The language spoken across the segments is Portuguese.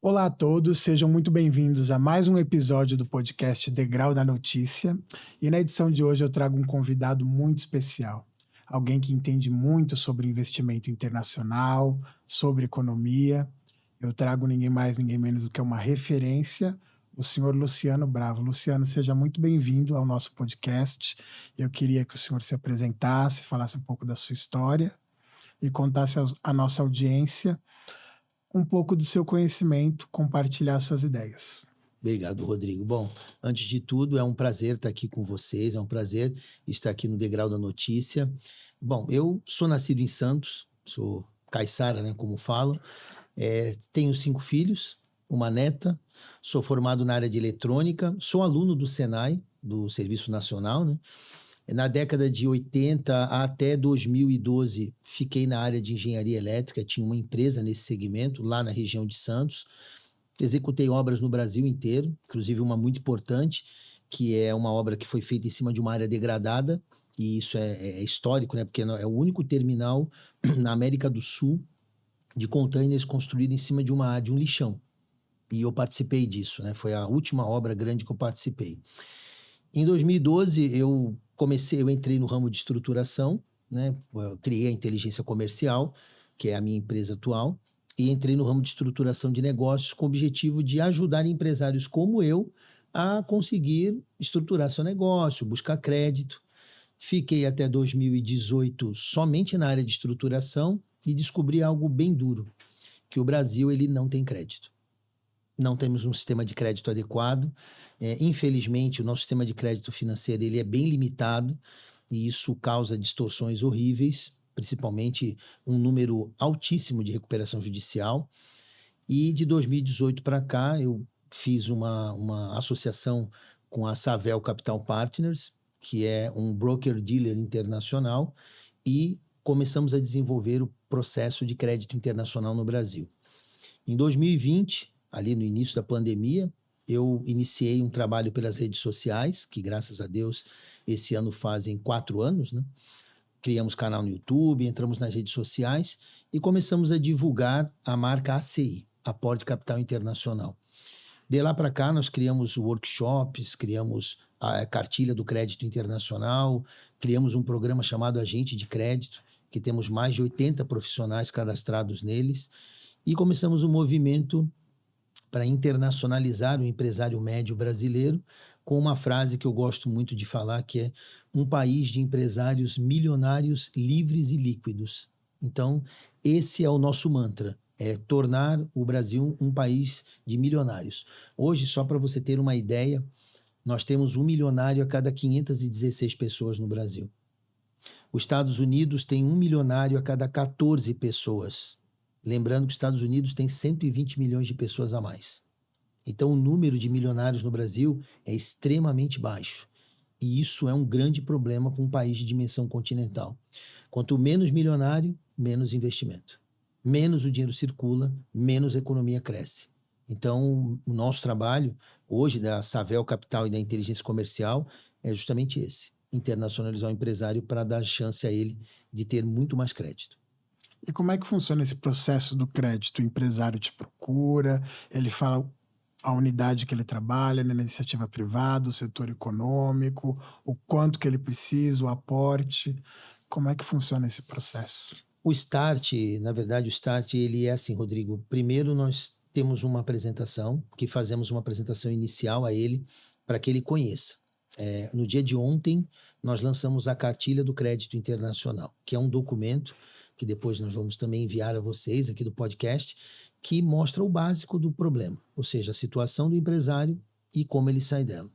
Olá a todos, sejam muito bem-vindos a mais um episódio do podcast Degrau da Notícia. E na edição de hoje eu trago um convidado muito especial. Alguém que entende muito sobre investimento internacional, sobre economia. Eu trago ninguém mais, ninguém menos do que uma referência, o senhor Luciano Bravo. Luciano, seja muito bem-vindo ao nosso podcast. Eu queria que o senhor se apresentasse, falasse um pouco da sua história e contasse à nossa audiência um pouco do seu conhecimento, compartilhar suas ideias. Obrigado, Rodrigo. Bom, antes de tudo, é um prazer estar aqui com vocês, é um prazer estar aqui no Degrau da Notícia. Bom, eu sou nascido em Santos, sou caiçara, né, como falam. Tenho 5 filhos, uma neta, sou formado na área de eletrônica, sou aluno do Senai, do Serviço Nacional, né? Na década de 80 até 2012, fiquei na área de engenharia elétrica, tinha uma empresa nesse segmento, lá na região de Santos. Executei obras no Brasil inteiro, inclusive uma muito importante, que é uma obra que foi feita em cima de uma área degradada, e isso é histórico, né? Porque é o único terminal na América do Sul de containers construído em cima de um lixão. E eu participei disso, né? Foi a última obra grande que eu participei. Em 2012, eu entrei no ramo de estruturação, né? Eu criei a Inteligência Comercial, que é a minha empresa atual, e entrei no ramo de estruturação de negócios com o objetivo de ajudar empresários como eu a conseguir estruturar seu negócio, buscar crédito. Fiquei até 2018 somente na área de estruturação e descobri algo bem duro, que o Brasil ele não tem crédito. Não temos um sistema de crédito adequado. Infelizmente, o nosso sistema de crédito financeiro ele é bem limitado e isso causa distorções horríveis, principalmente um número altíssimo de recuperação judicial. E de 2018 para cá, eu fiz uma associação com a Savel Capital Partners, que é um broker-dealer internacional, e começamos a desenvolver o processo de crédito internacional no Brasil. Em 2020, ali no início da pandemia, eu iniciei um trabalho pelas redes sociais, que graças a Deus esse ano fazem 4 anos, né? Criamos canal no YouTube, entramos nas redes sociais e começamos a divulgar a marca ACI, Aporte Capital Internacional. De lá para cá, nós criamos workshops, criamos a cartilha do crédito internacional, criamos um programa chamado Agente de Crédito, que temos mais de 80 profissionais cadastrados neles, e começamos um movimento para internacionalizar o empresário médio brasileiro, com uma frase que eu gosto muito de falar, que é um país de empresários milionários, livres e líquidos. Então, esse é o nosso mantra, é tornar o Brasil um país de milionários. Hoje, só para você ter uma ideia, nós temos 1 milionário a cada 516 pessoas no Brasil. Os Estados Unidos tem 1 milionário a cada 14 pessoas. Lembrando que os Estados Unidos tem 120 milhões de pessoas a mais. Então, o número de milionários no Brasil é extremamente baixo. E isso é um grande problema para um país de dimensão continental. Quanto menos milionário, menos investimento. Menos o dinheiro circula, menos a economia cresce. Então, o nosso trabalho, hoje, da Savel Capital e da Inteligência Comercial, é justamente esse. Internacionalizar o empresário para dar chance a ele de ter muito mais crédito. E como é que funciona esse processo do crédito? O empresário te procura, ele fala a unidade que ele trabalha, na iniciativa privada, o setor econômico, o quanto que ele precisa, o aporte. Como é que funciona esse processo? O Start, na verdade, o Start, ele é assim, Rodrigo. Primeiro, nós temos uma apresentação, que fazemos uma apresentação inicial a ele, para que ele conheça. No dia de ontem, nós lançamos a Cartilha do Crédito Internacional, que é um documento que depois nós vamos também enviar a vocês aqui do podcast, que mostra o básico do problema, ou seja, a situação do empresário e como ele sai dela.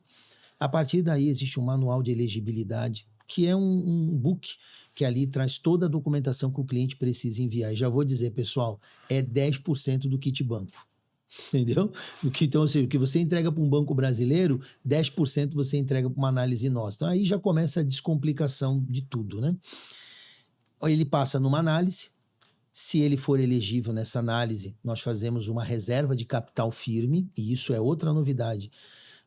A partir daí existe um manual de elegibilidade, que é um book que ali traz toda a documentação que o cliente precisa enviar. E já vou dizer, pessoal, é 10% do kit banco. Entendeu? Então, ou seja, o que você entrega para um banco brasileiro, 10% você entrega para uma análise nossa. Então, aí já começa a descomplicação de tudo, né? Ele passa numa análise. Se ele for elegível nessa análise, nós fazemos uma reserva de capital firme, e isso é outra novidade.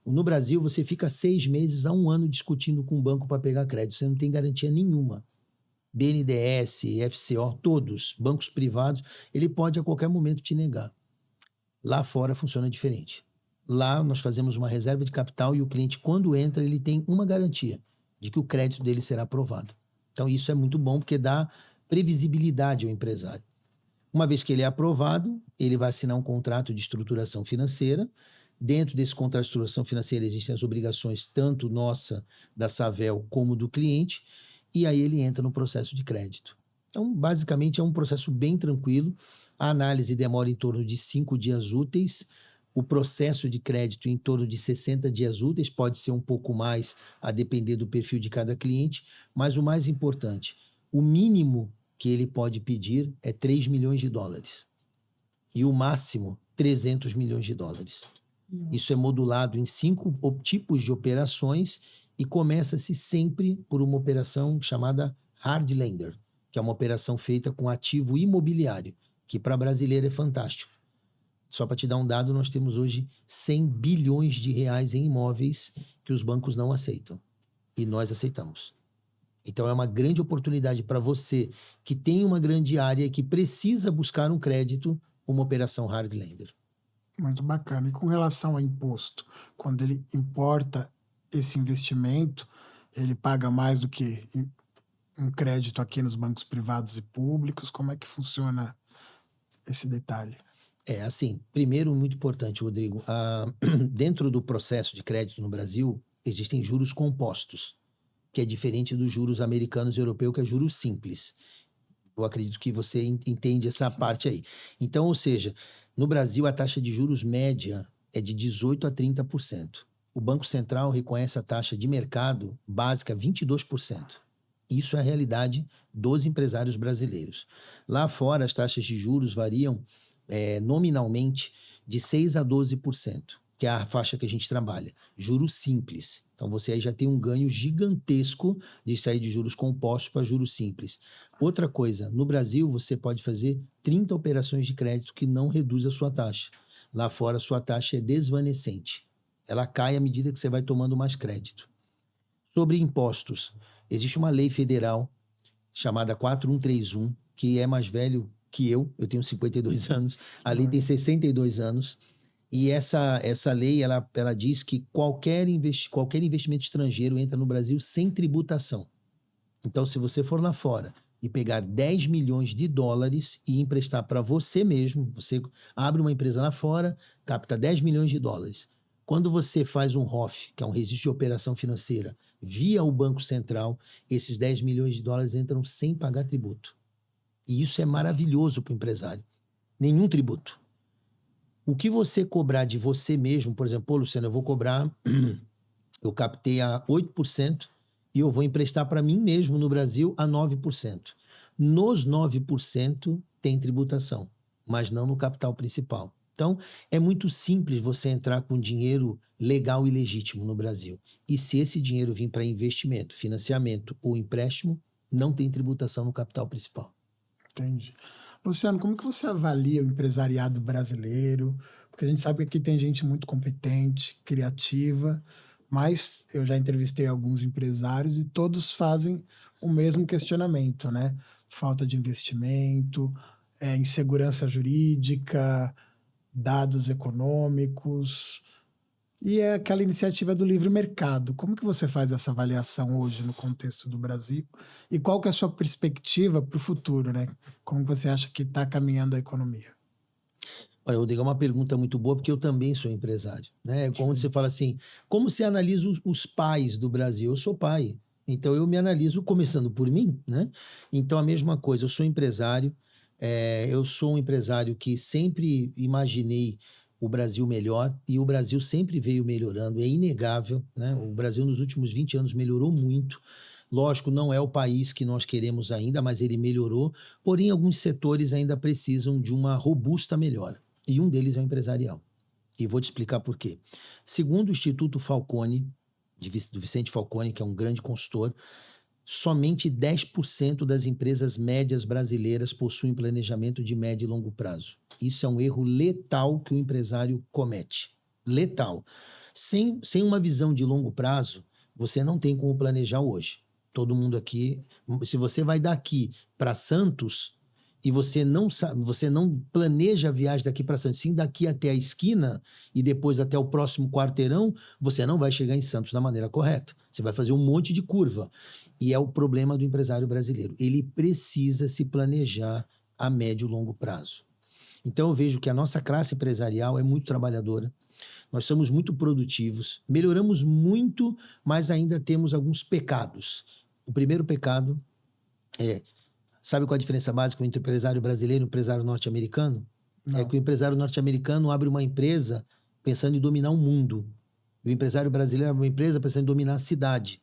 No Brasil, você fica 6 meses a 1 ano discutindo com o banco para pegar crédito. Você não tem garantia nenhuma. BNDES, FCO, todos, bancos privados, ele pode a qualquer momento te negar. Lá fora funciona diferente. Lá nós fazemos uma reserva de capital e o cliente, quando entra, ele tem uma garantia de que o crédito dele será aprovado. Então, isso é muito bom porque dá previsibilidade ao empresário. Uma vez que ele é aprovado, ele vai assinar um contrato de estruturação financeira. Dentro desse contrato de estruturação financeira existem as obrigações tanto nossa, da Savel, como do cliente, e aí ele entra no processo de crédito. Então, basicamente, é um processo bem tranquilo. A análise demora em torno de 5 dias úteis, o processo de crédito em torno de 60 dias úteis, pode ser um pouco mais, a depender do perfil de cada cliente, mas o mais importante, o mínimo que ele pode pedir é 3 milhões de dólares e o máximo 300 milhões de dólares. Isso é modulado em 5 tipos de operações e começa-se sempre por uma operação chamada hard lender, que é uma operação feita com ativo imobiliário, que para brasileiro é fantástico. Só para te dar um dado, nós temos hoje 100 bilhões de reais em imóveis que os bancos não aceitam e nós aceitamos. Então é uma grande oportunidade para você que tem uma grande área e que precisa buscar um crédito, uma operação hard lender. Muito bacana. E com relação ao imposto, quando ele importa esse investimento, ele paga mais do que um crédito aqui nos bancos privados e públicos? Como é que funciona esse detalhe? É assim, primeiro, muito importante, Rodrigo, dentro do processo de crédito no Brasil, existem juros compostos, que é diferente dos juros americanos e europeus, que é juros simples. Eu acredito que você entende essa parte aí. Então, ou seja, no Brasil, a taxa de juros média é de 18% a 30%. O Banco Central reconhece a taxa de mercado básica 22%. Isso é a realidade dos empresários brasileiros. Lá fora, as taxas de juros variam nominalmente de 6% a 12%, que é a faixa que a gente trabalha. Juros simples. Então, você aí já tem um ganho gigantesco de sair de juros compostos para juros simples. Outra coisa, no Brasil, você pode fazer 30 operações de crédito que não reduz a sua taxa. Lá fora, a sua taxa é desvanecente. Ela cai à medida que você vai tomando mais crédito. Sobre impostos, existe uma lei federal chamada 4131, que é mais velho que eu tenho 52 anos, a lei tem 62 anos, e essa lei, ela diz que qualquer investimento estrangeiro entra no Brasil sem tributação. Então, se você for lá fora e pegar 10 milhões de dólares e emprestar para você mesmo, você abre uma empresa lá fora, capta 10 milhões de dólares. Quando você faz um ROF, que é um registro de operação financeira, via o Banco Central, esses 10 milhões de dólares entram sem pagar tributo. E isso é maravilhoso para o empresário. Nenhum tributo. O que você cobrar de você mesmo, por exemplo, pô, Luciano, eu captei a 8% e eu vou emprestar para mim mesmo no Brasil a 9%. Nos 9% tem tributação, mas não no capital principal. Então, é muito simples você entrar com dinheiro legal e legítimo no Brasil. E se esse dinheiro vir para investimento, financiamento ou empréstimo, não tem tributação no capital principal. Entendi. Luciano, como que você avalia o empresariado brasileiro? Porque a gente sabe que aqui tem gente muito competente, criativa, mas eu já entrevistei alguns empresários e todos fazem o mesmo questionamento, né? Falta de investimento, insegurança jurídica, dados econômicos, e é aquela iniciativa do livre mercado. Como que você faz essa avaliação hoje no contexto do Brasil? E qual que é a sua perspectiva para o futuro, né? Como você acha que está caminhando a economia? Olha, Rodrigo, é uma pergunta muito boa, porque eu também sou empresário, né? Como você fala assim, como você analisa os pais do Brasil? Eu sou pai, então eu me analiso começando por mim, né? Então a mesma coisa, eu sou empresário, eu sou um empresário que sempre imaginei o Brasil melhor e o Brasil sempre veio melhorando, é inegável, né? O Brasil nos últimos 20 anos melhorou muito. Lógico, não é o país que nós queremos ainda, mas ele melhorou, porém alguns setores ainda precisam de uma robusta melhora. E um deles é o empresarial. E vou te explicar por quê. Segundo o Instituto Falconi, do Vicente Falconi, que é um grande consultor, somente 10% das empresas médias brasileiras possuem planejamento de médio e longo prazo. Isso é um erro letal que o empresário comete. Letal. Sem uma visão de longo prazo, você não tem como planejar hoje. Todo mundo aqui, se você vai daqui para Santos e você não sabe, você não planeja a viagem daqui para Santos, sim daqui até a esquina e depois até o próximo quarteirão, você não vai chegar em Santos da maneira correta. Você vai fazer um monte de curva. E é o problema do empresário brasileiro. Ele precisa se planejar a médio e longo prazo. Então eu vejo que a nossa classe empresarial é muito trabalhadora, nós somos muito produtivos, melhoramos muito, mas ainda temos alguns pecados. O primeiro pecado é, sabe qual é a diferença básica entre o empresário brasileiro e o empresário norte-americano? Não. É que o empresário norte-americano abre uma empresa pensando em dominar o mundo. E o empresário brasileiro abre uma empresa pensando em dominar a cidade.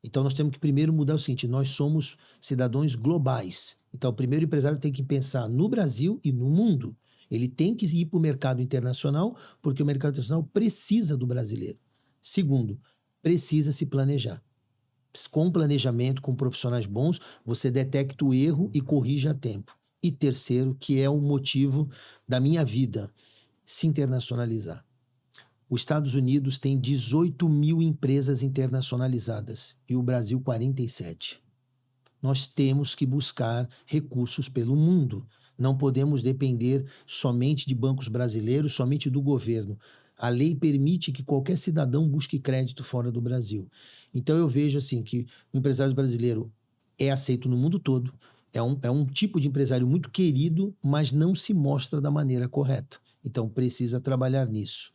Então nós temos que primeiro mudar o seguinte, nós somos cidadãos globais. Então o primeiro empresário tem que pensar no Brasil e no mundo. Ele tem que ir para o mercado internacional, porque o mercado internacional precisa do brasileiro. Segundo, precisa se planejar. Com planejamento, com profissionais bons, você detecta o erro e corrige a tempo. E terceiro, que é o motivo da minha vida, se internacionalizar. Os Estados Unidos tem 18 mil empresas internacionalizadas e o Brasil 47. Nós temos que buscar recursos pelo mundo. Não podemos depender somente de bancos brasileiros, somente do governo. A lei permite que qualquer cidadão busque crédito fora do Brasil. Então eu vejo assim que o empresário brasileiro é aceito no mundo todo, é um tipo de empresário muito querido, mas não se mostra da maneira correta. Então precisa trabalhar nisso.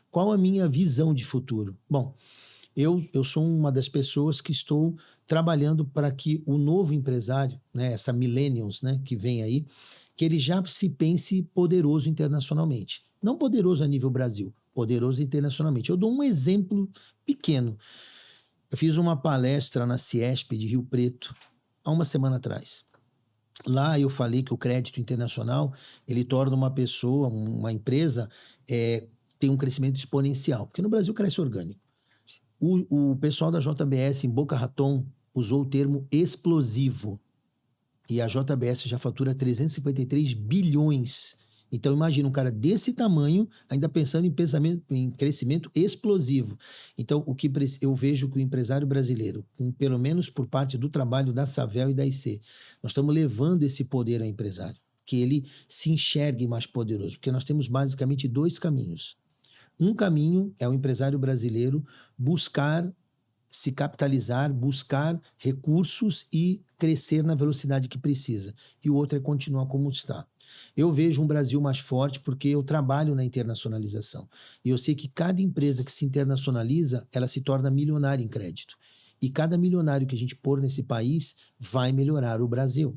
Qual a minha visão de futuro? Bom, eu sou uma das pessoas que estou trabalhando para que o novo empresário, né, essa millennials, né, que vem aí, que ele já se pense poderoso internacionalmente. Não poderoso a nível Brasil, poderoso internacionalmente. Eu dou um exemplo pequeno. Eu fiz uma palestra na Ciesp de Rio Preto há uma semana atrás. Lá eu falei que o crédito internacional, ele torna uma pessoa, uma empresa, tem um crescimento exponencial, porque no Brasil cresce orgânico. O pessoal da JBS em Boca Raton usou o termo explosivo. E a JBS já fatura 353 bilhões. Então imagina um cara desse tamanho ainda pensando em crescimento explosivo. Então eu vejo que o empresário brasileiro, pelo menos por parte do trabalho da Savel e da IC, nós estamos levando esse poder ao empresário, que ele se enxergue mais poderoso, porque nós temos basicamente dois caminhos. Um caminho é o empresário brasileiro buscar se capitalizar, buscar recursos e crescer na velocidade que precisa. E o outro é continuar como está. Eu vejo um Brasil mais forte porque eu trabalho na internacionalização. E eu sei que cada empresa que se internacionaliza, ela se torna milionária em crédito. E cada milionário que a gente pôr nesse país vai melhorar o Brasil.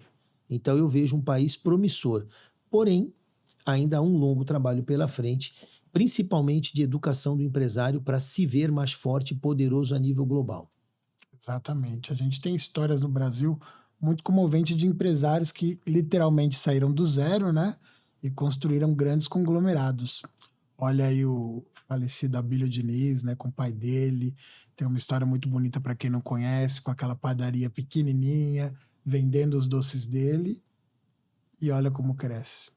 Então eu vejo um país promissor. Porém, ainda há um longo trabalho pela frente, principalmente de educação do empresário para se ver mais forte e poderoso a nível global. Exatamente. A gente tem histórias no Brasil muito comoventes de empresários que literalmente saíram do zero, né? E construíram grandes conglomerados. Olha aí o falecido Abílio Diniz, né? Com o pai dele. Tem uma história muito bonita para quem não conhece, com aquela padaria pequenininha, vendendo os doces dele. E olha como cresce.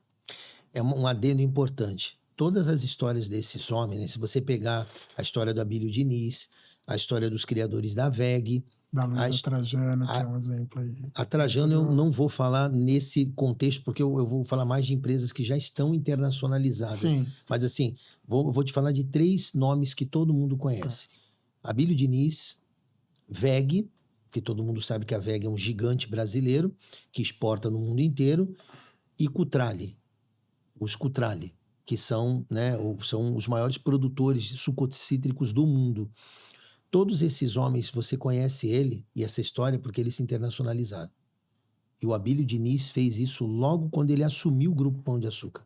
É um adendo importante. Todas as histórias desses homens, né? Se você pegar a história do Abílio Diniz, a história dos criadores da VEG... Da Luiza Trajano, que é um exemplo aí. A Trajano eu não vou falar nesse contexto, porque eu vou falar mais de empresas que já estão internacionalizadas. Sim. Mas assim, vou te falar de 3 nomes que todo mundo conhece. Abílio Diniz, VEG, que todo mundo sabe que a VEG é um gigante brasileiro, que exporta no mundo inteiro, e Cutrale, os Cutrale, que são os maiores produtores de sucos cítricos do mundo. Todos esses homens, você conhece ele e essa história porque eles se internacionalizaram. E o Abílio Diniz fez isso logo quando ele assumiu o Grupo Pão de Açúcar.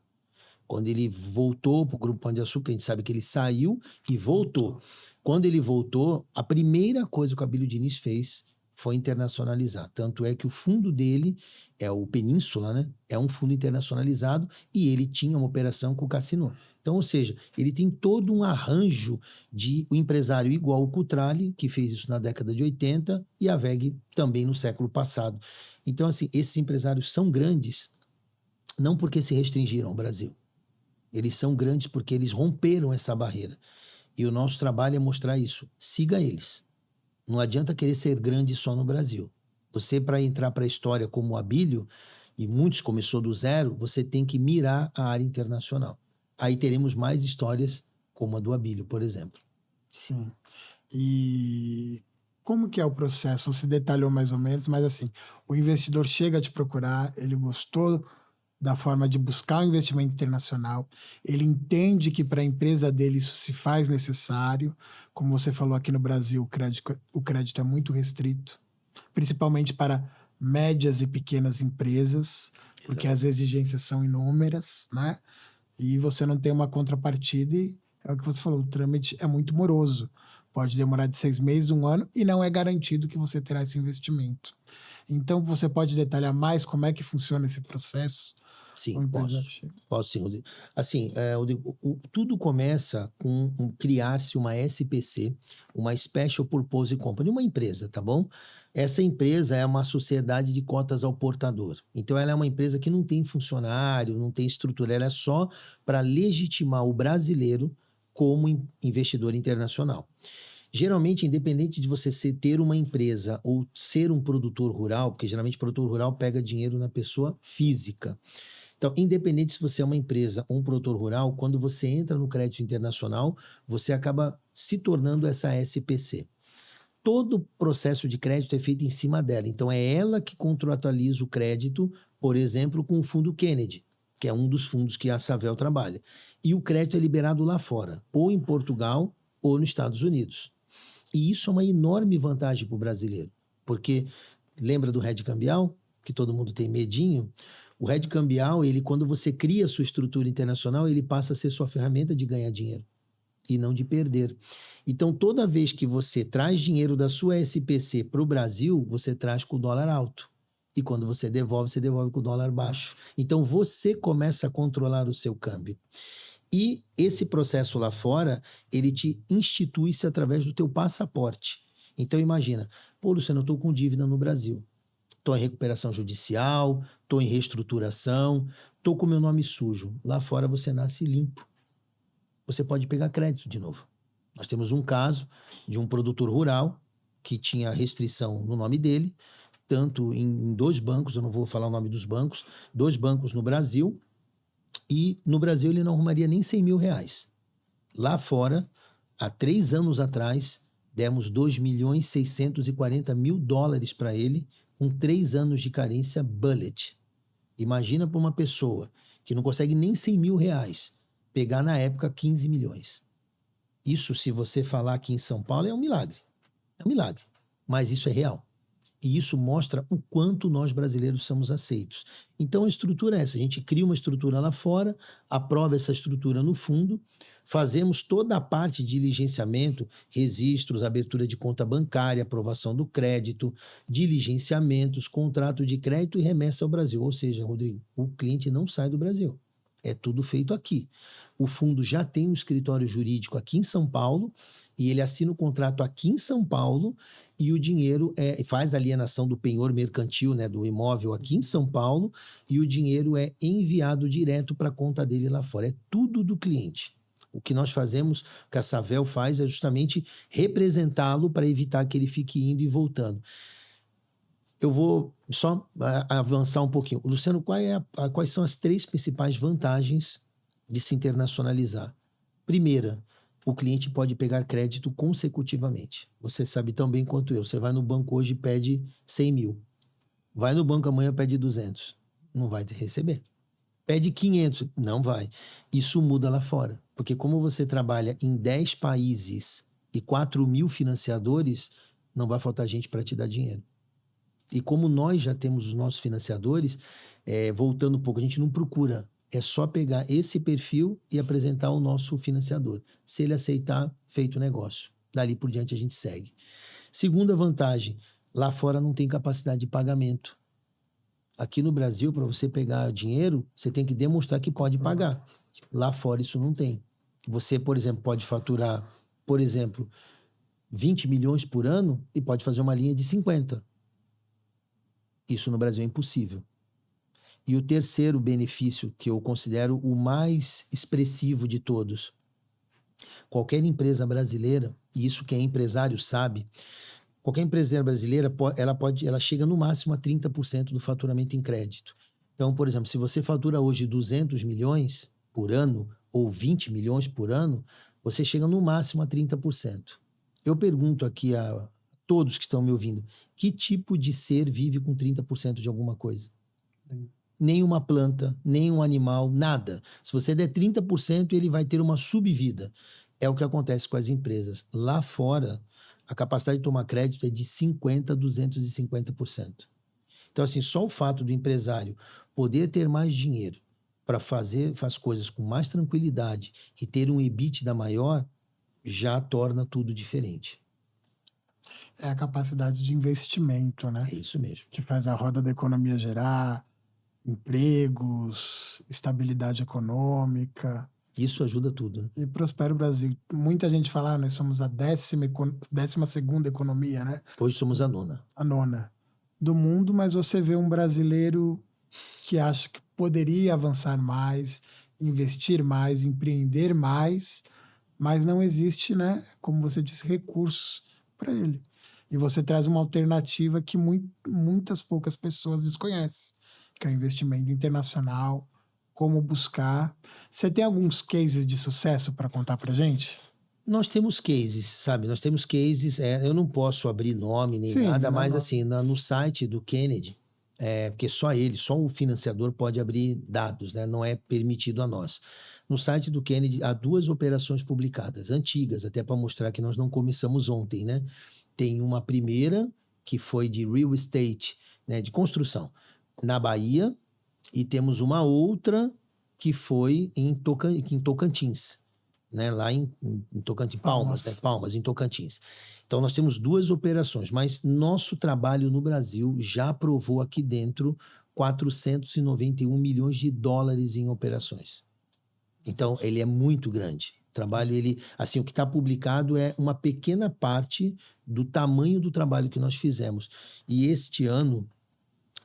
Quando ele voltou para o Grupo Pão de Açúcar, a gente sabe que ele saiu e voltou. Quando ele voltou, a primeira coisa que o Abílio Diniz fez foi internacionalizar. Tanto é que o fundo dele é o Península, né? É um fundo internacionalizado e ele tinha uma operação com o Cassino. Então, ou seja, ele tem todo um arranjo de um empresário igual o Cutrale, que fez isso na década de 80, e a VEG também no século passado. Então, assim, esses empresários são grandes não porque se restringiram ao Brasil. Eles são grandes porque eles romperam essa barreira. E o nosso trabalho é mostrar isso. Siga eles. Não adianta querer ser grande só no Brasil. Você, para entrar para a história como o Abílio, e muitos começou do zero, você tem que mirar a área internacional. Aí teremos mais histórias como a do Abílio, por exemplo. Sim. E como que é o processo? Você detalhou mais ou menos, mas assim, o investidor chega a te procurar, ele gostou da forma de buscar um investimento internacional, ele entende que para a empresa dele isso se faz necessário. Como você falou, aqui no Brasil, o crédito é muito restrito, principalmente para médias e pequenas empresas, porque as exigências são inúmeras, né? E você não tem uma contrapartida e é o que você falou, o trâmite é muito moroso. Pode demorar de 6 meses, 1 ano, e não é garantido que você terá esse investimento. Então, você pode detalhar mais como é que funciona esse processo? O Sim, empresário posso. chega. Posso sim, Rodrigo. Assim, Rodrigo, tudo começa com criar-se uma SPC, uma Special Purpose Company, uma empresa, tá bom? Essa empresa é uma sociedade de cotas ao portador. Então, ela é uma empresa que não tem funcionário, não tem estrutura, ela é só para legitimar o brasileiro como investidor internacional. Geralmente, independente de você ter uma empresa ou ser um produtor rural, porque geralmente o produtor rural pega dinheiro na pessoa física. Então, independente se você é uma empresa ou um produtor rural, quando você entra no crédito internacional, você acaba se tornando essa SPC. Todo o processo de crédito é feito em cima dela. Então, é ela que contratualiza o crédito, por exemplo, com o fundo Kennedy, que é um dos fundos que a Savel trabalha. E o crédito é liberado lá fora, ou em Portugal ou nos Estados Unidos. E isso é uma enorme vantagem para o brasileiro, porque lembra do hedge cambial, que todo mundo tem medinho? O hedge cambial, ele, quando você cria a sua estrutura internacional, ele passa a ser sua ferramenta de ganhar dinheiro e não de perder. Então, toda vez que você traz dinheiro da sua SPC para o Brasil, você traz com o dólar alto. E quando você devolve com o dólar baixo. Então, você começa a controlar o seu câmbio. E esse processo lá fora, ele te institui-se através do teu passaporte. Então, imagina, pô, Luciano, eu estou com dívida no Brasil. Estou em recuperação judicial, estou em reestruturação, estou com meu nome sujo. Lá fora você nasce limpo. Você pode pegar crédito de novo. Nós temos um caso de um produtor rural que tinha restrição no nome dele, tanto em 2 bancos, eu não vou falar o nome dos bancos, 2 bancos no Brasil, e no Brasil ele não arrumaria nem 100 mil reais. Lá fora, há 3 anos atrás, demos 2.640.000 dólares para ele, com 3 anos de carência bullet. Imagina para uma pessoa que não consegue nem 100 mil reais, pegar na época 15 milhões. Isso, se você falar aqui em São Paulo, é um milagre. É um milagre. Mas isso é real. E isso mostra o quanto nós brasileiros somos aceitos. Então a estrutura é essa: a gente cria uma estrutura lá fora, aprova essa estrutura no fundo, fazemos toda a parte de diligenciamento, registros, abertura de conta bancária, aprovação do crédito, diligenciamentos, contrato de crédito e remessa ao Brasil. Ou seja, Rodrigo, o cliente não sai do Brasil. É tudo feito aqui. O fundo já tem um escritório jurídico aqui em São Paulo e ele assina o contrato aqui em São Paulo e o dinheiro faz a alienação do penhor mercantil, né, do imóvel aqui em São Paulo, e o dinheiro é enviado direto para a conta dele lá fora. É tudo do cliente. O que nós fazemos, o que a Savel faz, é justamente representá-lo para evitar que ele fique indo e voltando. Eu vou só avançar um pouquinho. Luciano, quais são as 3 principais vantagens de se internacionalizar? Primeira, o cliente pode pegar crédito consecutivamente. Você sabe tão bem quanto eu. Você vai no banco hoje e pede 100 mil. Vai no banco amanhã e pede 200. Não vai receber. Pede 500. Não vai. Isso muda lá fora. Porque como você trabalha em 10 países e 4.000 financiadores, não vai faltar gente para te dar dinheiro. E como nós já temos os nossos financiadores, voltando um pouco, a gente não procura. É só pegar esse perfil e apresentar o nosso financiador. Se ele aceitar, feito o negócio. Dali por diante a gente segue. Segunda vantagem, lá fora não tem capacidade de pagamento. Aqui no Brasil, para você pegar dinheiro, você tem que demonstrar que pode pagar. Lá fora isso não tem. Você, por exemplo, pode faturar, por exemplo, 20 milhões por ano e pode fazer uma linha de 50. Isso no Brasil é impossível. E o terceiro benefício, que eu considero o mais expressivo de todos: qualquer empresa brasileira, e isso quem é empresário sabe, qualquer empresa brasileira, ela chega no máximo a 30% do faturamento em crédito. Então, por exemplo, se você fatura hoje 200 milhões por ano ou 20 milhões por ano, você chega no máximo a 30%. Eu pergunto aqui a todos que estão me ouvindo, que tipo de ser vive com 30% de alguma coisa? Nenhuma planta, nenhum animal, nada. Se você der 30%, ele vai ter uma subvida. É o que acontece com as empresas. Lá fora, a capacidade de tomar crédito é de 50% a 250%. Então, assim, só o fato do empresário poder ter mais dinheiro para fazer as coisas com mais tranquilidade e ter um EBITDA maior, já torna tudo diferente. É a capacidade de investimento, né? É isso mesmo. Que faz a roda da economia gerar, empregos, estabilidade econômica. Isso ajuda tudo, né? E prospera o Brasil. Muita gente fala, nós somos a 12ª economia, né? Hoje somos a 9ª. A 9ª do mundo, mas você vê um brasileiro que acha que poderia avançar mais, investir mais, empreender mais, mas não existe, né, como você disse, recursos para ele. E você traz uma alternativa que muitas poucas pessoas desconhecem, que é o investimento internacional, como buscar. Você tem alguns cases de sucesso para contar para gente? Nós temos cases, sabe? Nós temos cases, eu não posso abrir nome nem nada, mas assim, no site do Kennedy, porque só o financiador pode abrir dados, né? Não é permitido a nós. No site do Kennedy há 2 operações publicadas, antigas, até para mostrar que nós não começamos ontem, né? Tem uma primeira, que foi de real estate, né? De construção, na Bahia, e temos uma outra que foi em Tocantins, né, lá em Tocantins, Palmas, né, Palmas, em Tocantins. Então, nós temos 2 operações, mas nosso trabalho no Brasil já aprovou aqui dentro 491 milhões de dólares em operações. Então, ele é muito grande. O trabalho, assim, o que está publicado é uma pequena parte do tamanho do trabalho que nós fizemos. E este ano,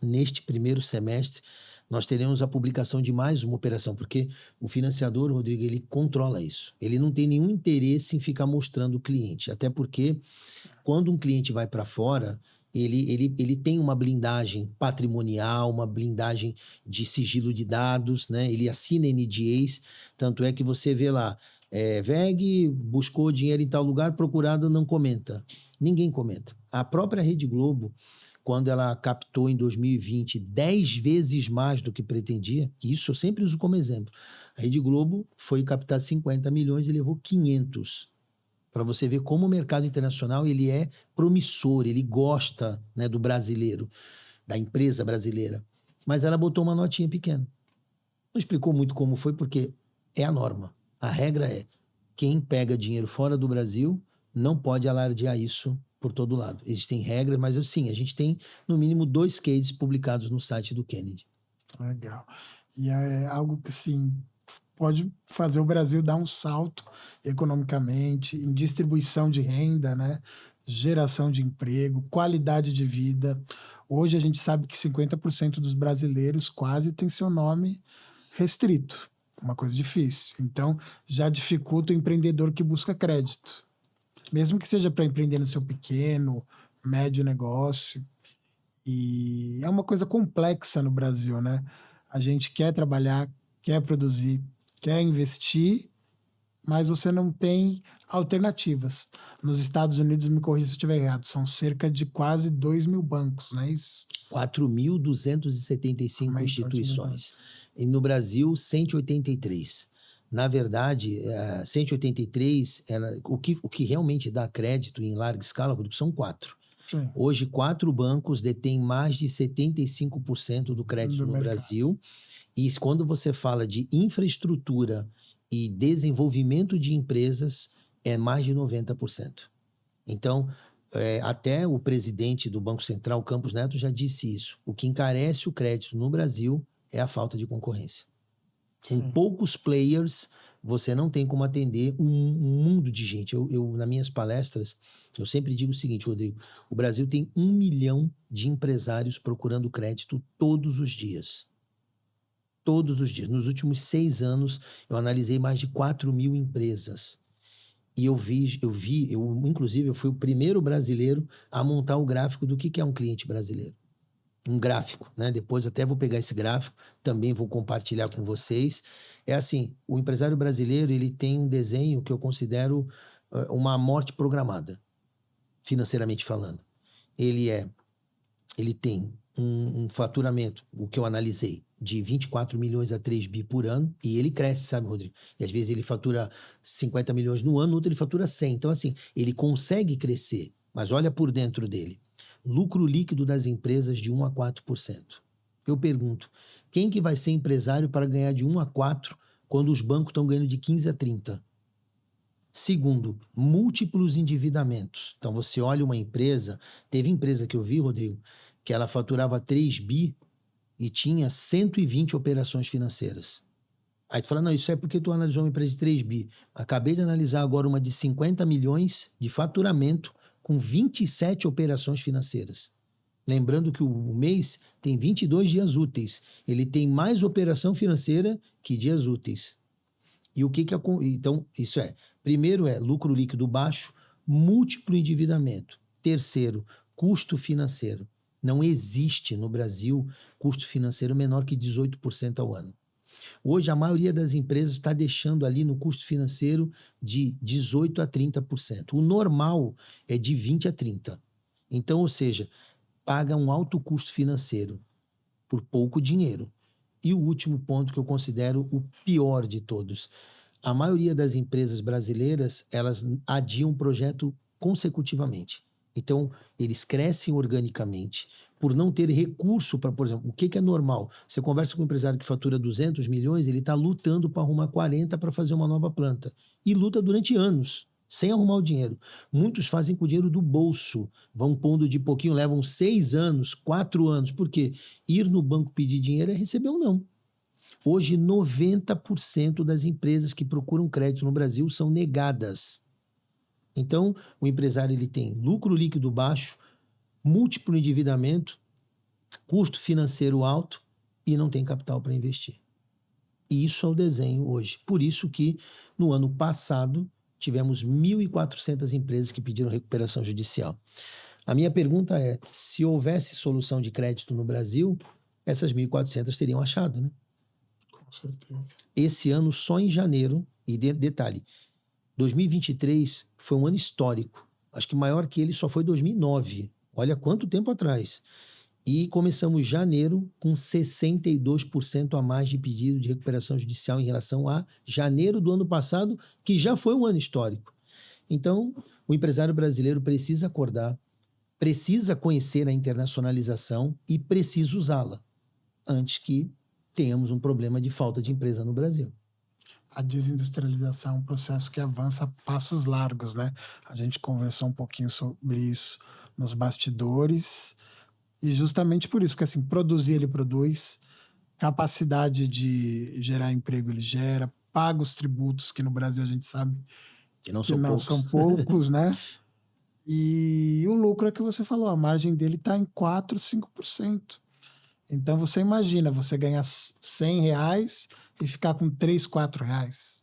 neste primeiro semestre, nós teremos a publicação de mais uma operação, porque o financiador, Rodrigo, ele controla isso. Ele não tem nenhum interesse em ficar mostrando o cliente, até porque quando um cliente vai para fora, ele tem uma blindagem patrimonial, uma blindagem de sigilo de dados, né? Ele assina NDAs, tanto é que você vê lá, VEG buscou dinheiro em tal lugar, procurado não comenta. Ninguém comenta. A própria Rede Globo, quando ela captou em 2020 10 vezes mais do que pretendia, e isso eu sempre uso como exemplo, a Rede Globo foi captar 50 milhões e levou 500. Para você ver como o mercado internacional ele é promissor, ele gosta, né, do brasileiro, da empresa brasileira. Mas ela botou uma notinha pequena. Não explicou muito como foi, porque é a norma. A regra é, quem pega dinheiro fora do Brasil não pode alardear isso por todo lado. Existem regras, mas sim, a gente tem no mínimo 2 cases publicados no site do Kennedy. Legal. E é algo que, assim, pode fazer o Brasil dar um salto economicamente, em distribuição de renda, né? Geração de emprego, qualidade de vida. Hoje a gente sabe que 50% dos brasileiros quase tem seu nome restrito. Uma coisa difícil. Então, já dificulta o empreendedor que busca crédito. Mesmo que seja para empreender no seu pequeno, médio negócio. E é uma coisa complexa no Brasil, né? A gente quer trabalhar, quer produzir, quer investir, mas você não tem alternativas. Nos Estados Unidos, me corrija se eu estiver errado, são cerca de quase 2.000 bancos, não é isso? 4.275 instituições. E no Brasil, 183. Na verdade, 183, o que realmente dá crédito em larga escala, são 4. Sim. Hoje, 4 bancos detêm mais de 75% do crédito no Brasil. E quando você fala de infraestrutura e desenvolvimento de empresas, é mais de 90%. Então, até o presidente do Banco Central, Campos Neto, já disse isso. O que encarece o crédito no Brasil é a falta de concorrência. Com poucos players, você não tem como atender um mundo de gente. Nas minhas palestras, eu sempre digo o seguinte, Rodrigo, o Brasil tem 1 milhão de empresários procurando crédito todos os dias. Todos os dias. Nos últimos 6 anos, eu analisei mais de 4.000 empresas. E inclusive, eu fui o primeiro brasileiro a montar o gráfico do que é um cliente brasileiro. um gráfico, né? Depois até vou pegar esse gráfico, também vou compartilhar com vocês. É assim, o empresário brasileiro, ele tem um desenho que eu considero uma morte programada, financeiramente falando. Ele tem um faturamento, o que eu analisei, de 24 milhões a 3 bi por ano, e ele cresce, sabe, Rodrigo? E às vezes ele fatura 50 milhões no ano, no outro ele fatura 100. Então, assim, ele consegue crescer, mas olha por dentro dele. Lucro líquido das empresas de 1 a 4%. Eu pergunto, quem que vai ser empresário para ganhar de 1 a 4 quando os bancos estão ganhando de 15 a 30? Segundo, múltiplos endividamentos. Então, você olha uma empresa, teve empresa que eu vi, Rodrigo, que ela faturava 3 bi e tinha 120 operações financeiras. Aí tu fala, não, isso é porque tu analisou uma empresa de 3 bi. Acabei de analisar agora uma de 50 milhões de faturamento com 27 operações financeiras. Lembrando que o mês tem 22 dias úteis. Ele tem mais operação financeira que dias úteis. E o que que... Então, isso é... Primeiro é lucro líquido baixo, múltiplo endividamento. Terceiro, custo financeiro. Não existe no Brasil custo financeiro menor que 18% ao ano. Hoje, a maioria das empresas está deixando ali no custo financeiro de 18% a 30%. O normal é de 20% a 30%. Então, ou seja, paga um alto custo financeiro por pouco dinheiro. E o último ponto que eu considero o pior de todos. A maioria das empresas brasileiras, elas adiam o projeto consecutivamente. Então, eles crescem organicamente por não ter recurso para, por exemplo, o que é normal? Você conversa com um empresário que fatura 200 milhões, ele está lutando para arrumar 40 para fazer uma nova planta. E luta durante anos, sem arrumar o dinheiro. Muitos fazem com o dinheiro do bolso, vão pondo de pouquinho, levam 6 anos, 4 anos. Por quê? Ir no banco pedir dinheiro é receber um não. Hoje, 90% das empresas que procuram crédito no Brasil são negadas. Então, o empresário ele tem lucro líquido baixo, múltiplo endividamento, custo financeiro alto e não tem capital para investir. E isso é o desenho hoje. Por isso que, no ano passado, tivemos 1.400 empresas que pediram recuperação judicial. A minha pergunta é, se houvesse solução de crédito no Brasil, essas 1.400 teriam achado, né? Com certeza. Esse ano, só em janeiro, e detalhe, 2023 foi um ano histórico. Acho que maior que ele só foi 2009. Olha quanto tempo atrás. E começamos janeiro com 62% a mais de pedido de recuperação judicial em relação a janeiro do ano passado, que já foi um ano histórico. Então, o empresário brasileiro precisa acordar, precisa conhecer a internacionalização e precisa usá-la antes que tenhamos um problema de falta de empresa no Brasil. A desindustrialização é um processo que avança a passos largos, né? A gente conversou um pouquinho sobre isso nos bastidores e justamente por isso, porque assim, produzir ele produz, capacidade de gerar emprego ele gera, paga os tributos que no Brasil a gente sabe Que não que são não poucos. são poucos, né? E o lucro é que você falou, a margem dele está em 4%, 5%. Então você imagina, você ganhar R$100 e ficar com R$3, R$4.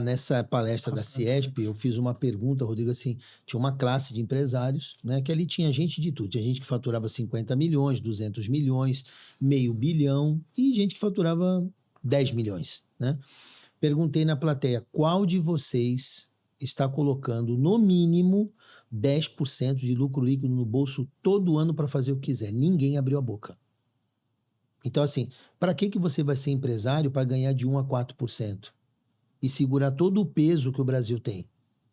Nessa palestra da Nossa, Ciesp, eu fiz uma pergunta, Rodrigo, assim, tinha uma classe de empresários, né, que ali tinha gente de tudo. Tinha gente que faturava 50 milhões, 200 milhões, meio bilhão, e gente que faturava 10 milhões, né? Perguntei na plateia, qual de vocês está colocando, no mínimo, 10% de lucro líquido no bolso todo ano para fazer o que quiser? Ninguém abriu a boca. Então, assim, para que você vai ser empresário para ganhar de 1 a 4%? E segurar todo o peso que o Brasil tem?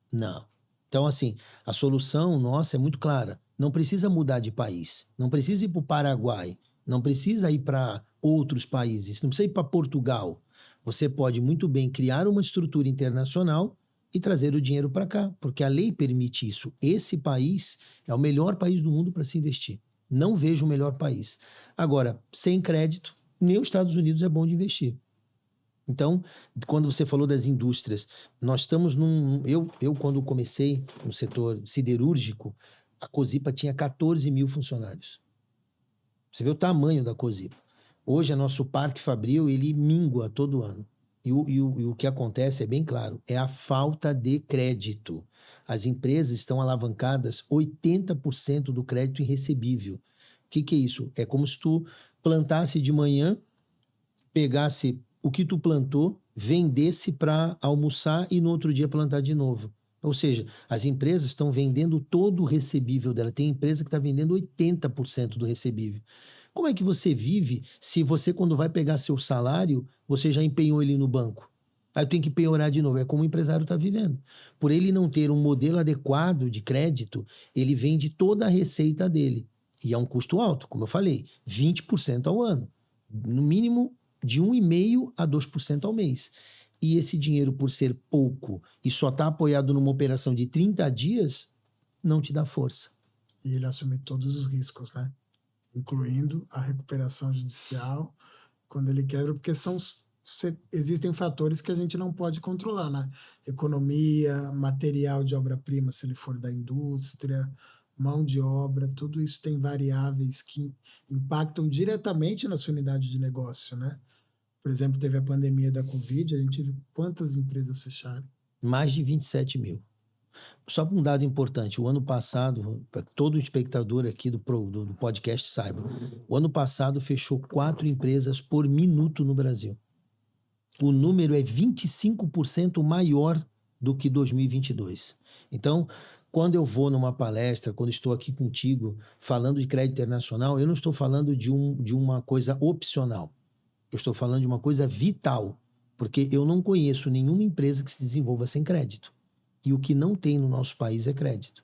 Não. Então, assim, a solução nossa é muito clara. Não precisa mudar de país. Não precisa ir para o Paraguai. Não precisa ir para outros países. Não precisa ir para Portugal. Você pode muito bem criar uma estrutura internacional e trazer o dinheiro para cá, porque a lei permite isso. Esse país é o melhor país do mundo para se investir. Não vejo o melhor país. Agora, sem crédito, nem os Estados Unidos é bom de investir. Então, quando você falou das indústrias, nós estamos num... Eu quando comecei no setor siderúrgico, a Cosipa tinha 14 mil funcionários. Você vê o tamanho da Cosipa. Hoje, o nosso parque fabril, ele mingua todo ano. E o que acontece é bem claro, é a falta de crédito. As empresas estão alavancadas 80% do crédito irrecebível. que é isso? É como se tu plantasse de manhã, pegasse o que tu plantou, vendesse para almoçar e no outro dia plantar de novo. Ou seja, as empresas estão vendendo todo o recebível dela. Tem empresa que está vendendo 80% do recebível. Como é que você vive se você, quando vai pegar seu salário, você já empenhou ele no banco? Aí tem que penhorar de novo. É como o empresário está vivendo. Por ele não ter um modelo adequado de crédito, ele vende toda a receita dele. E é um custo alto, como eu falei, 20% ao ano. No mínimo de 1,5% a 2% ao mês. E esse dinheiro, por ser pouco e só está apoiado numa operação de 30 dias, não te dá força. E ele assume todos os riscos, né? Incluindo a recuperação judicial, quando ele quebra, porque existem fatores que a gente não pode controlar, né? Economia, material de obra-prima, se ele for da indústria, mão de obra, tudo isso tem variáveis que impactam diretamente na sua unidade de negócio, né? Por exemplo, teve a pandemia da Covid, a gente viu quantas empresas fecharam. Mais de 27 mil. Só um dado importante, o ano passado, para todo espectador aqui do podcast saiba, o ano passado fechou 4 empresas por minuto no Brasil. O número é 25% maior do que 2022. Então, quando eu vou numa palestra, quando estou aqui contigo falando de crédito internacional, eu não estou falando de uma coisa opcional. Eu estou falando de uma coisa vital, porque eu não conheço nenhuma empresa que se desenvolva sem crédito. E o que não tem no nosso país é crédito.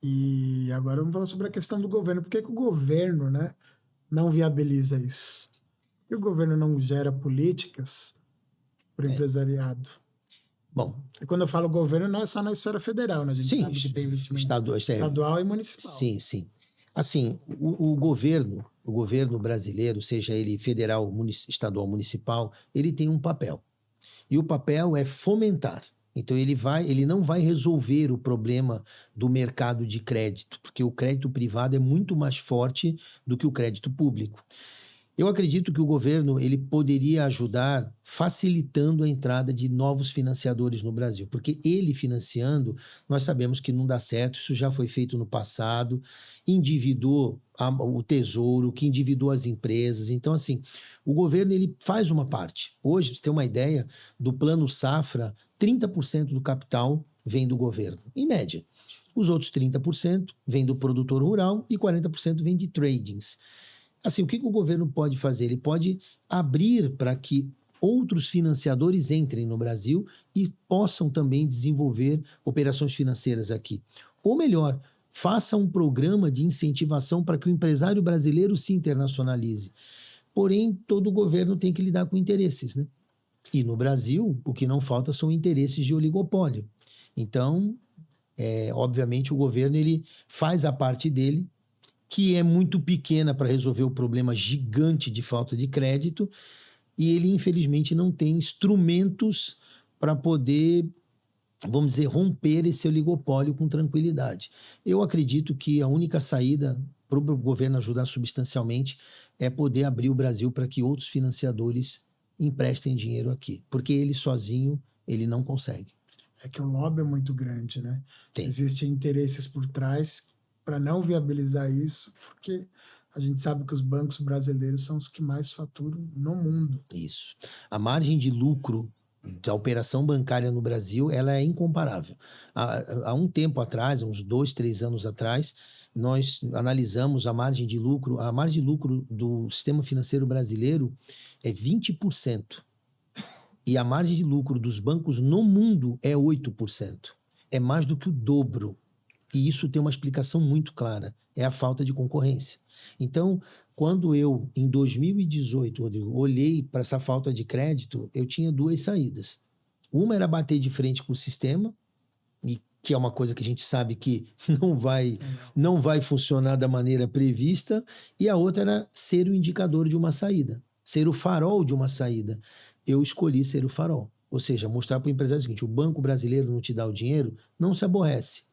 E agora vamos falar sobre a questão do governo. Por que o governo, né, não viabiliza isso? Por que o governo não gera políticas para o empresariado? Bom, e quando eu falo governo, não é só na esfera federal, né? A gente sabe que tem investimento estadual e municipal. Sim, sim. Assim, o governo brasileiro, seja ele federal, estadual, municipal, ele tem um papel. E o papel é fomentar. Então, ele não vai resolver o problema do mercado de crédito, porque o crédito privado é muito mais forte do que o crédito público. Eu acredito que o governo ele poderia ajudar facilitando a entrada de novos financiadores no Brasil, porque ele financiando, nós sabemos que não dá certo, isso já foi feito no passado, endividou o tesouro, que endividou as empresas. Então, assim, o governo ele faz uma parte. Hoje, você tem uma ideia do Plano Safra, 30% do capital vem do governo, em média. Os outros 30% vem do produtor rural e 40% vem de tradings. Assim, o que o governo pode fazer? Ele pode abrir para que outros financiadores entrem no Brasil e possam também desenvolver operações financeiras aqui. Ou melhor, faça um programa de incentivação para que o empresário brasileiro se internacionalize. Porém, todo governo tem que lidar com interesses, né? E no Brasil, o que não falta são interesses de oligopólio. Então, obviamente, o governo ele faz a parte dele, que é muito pequena para resolver o problema gigante de falta de crédito, e ele, infelizmente, não tem instrumentos para poder, vamos dizer, romper esse oligopólio com tranquilidade. Eu acredito que a única saída para o governo ajudar substancialmente é poder abrir o Brasil para que outros financiadores emprestem dinheiro aqui, porque ele sozinho, ele não consegue. É que o lobby é muito grande, né? Tem. Existem interesses por trás para não viabilizar isso, porque a gente sabe que os bancos brasileiros são os que mais faturam no mundo. Isso. A margem de lucro da operação bancária no Brasil, ela é incomparável. Há um tempo atrás, uns 2, 3 anos atrás, nós analisamos a margem de lucro. A margem de lucro do sistema financeiro brasileiro é 20%. E a margem de lucro dos bancos no mundo é 8%. É mais do que o dobro. E isso tem uma explicação muito clara, é a falta de concorrência. Então, quando eu, em 2018, Rodrigo, olhei para essa falta de crédito, eu tinha 2 saídas. Uma era bater de frente com o sistema, e que é uma coisa que a gente sabe que não vai funcionar da maneira prevista, e a outra era ser o indicador de uma saída, ser o farol de uma saída. Eu escolhi ser o farol, ou seja, mostrar para o empresário o seguinte: o banco brasileiro não te dá o dinheiro, não se aborrece.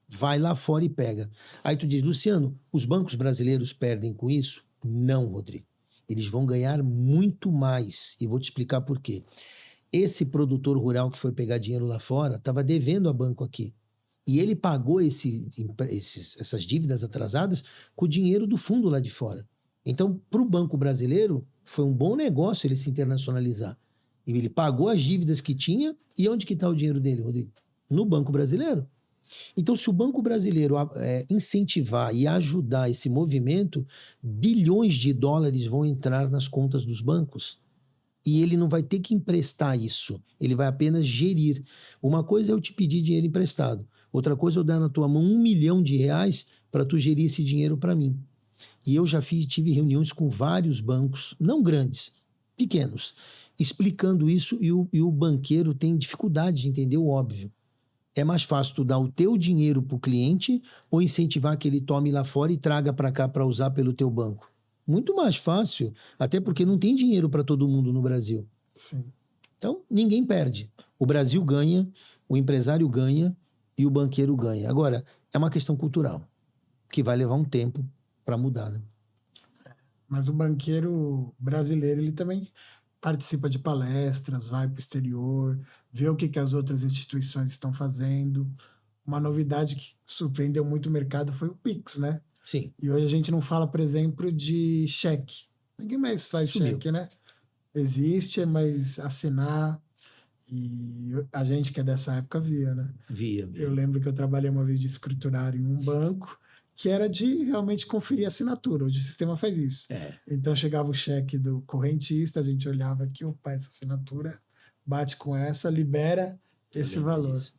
Vai lá fora e pega. Aí tu diz, Luciano, os bancos brasileiros perdem com isso? Não, Rodrigo. Eles vão ganhar muito mais. E vou te explicar por quê. Esse produtor rural que foi pegar dinheiro lá fora estava devendo a banco aqui. E ele pagou essas dívidas atrasadas com o dinheiro do fundo lá de fora. Então, para o Banco Brasileiro, foi um bom negócio ele se internacionalizar. E ele pagou as dívidas que tinha. E onde que está o dinheiro dele, Rodrigo? No Banco Brasileiro. Então, se o Banco Brasileiro incentivar e ajudar esse movimento, bilhões de dólares vão entrar nas contas dos bancos. E ele não vai ter que emprestar isso. Ele vai apenas gerir. Uma coisa é eu te pedir dinheiro emprestado. Outra coisa é eu dar na tua mão R$1 milhão para tu gerir esse dinheiro para mim. E eu já tive reuniões com vários bancos, não grandes, pequenos, explicando isso, e o banqueiro tem dificuldade de entender o óbvio. É mais fácil tu dar o teu dinheiro para o cliente ou incentivar que ele tome lá fora e traga para cá para usar pelo teu banco? Muito mais fácil, até porque não tem dinheiro para todo mundo no Brasil. Sim. Então, ninguém perde. O Brasil ganha, o empresário ganha e o banqueiro ganha. Agora, é uma questão cultural, que vai levar um tempo para mudar, né? Mas o banqueiro brasileiro, ele também participa de palestras, vai para o exterior, vê o que as outras instituições estão fazendo. Uma novidade que surpreendeu muito o mercado foi o Pix, né? Sim. E hoje a gente não fala, por exemplo, de cheque. Ninguém mais faz cheque, né? Existe, mas assinar... E a gente que é dessa época via, né? Via. Eu lembro que eu trabalhei uma vez de escriturário em um banco que era de realmente conferir a assinatura. Hoje o sistema faz isso. Então chegava o cheque do correntista, a gente olhava aqui, opa, essa assinatura bate com essa, libera esse valor. Isso.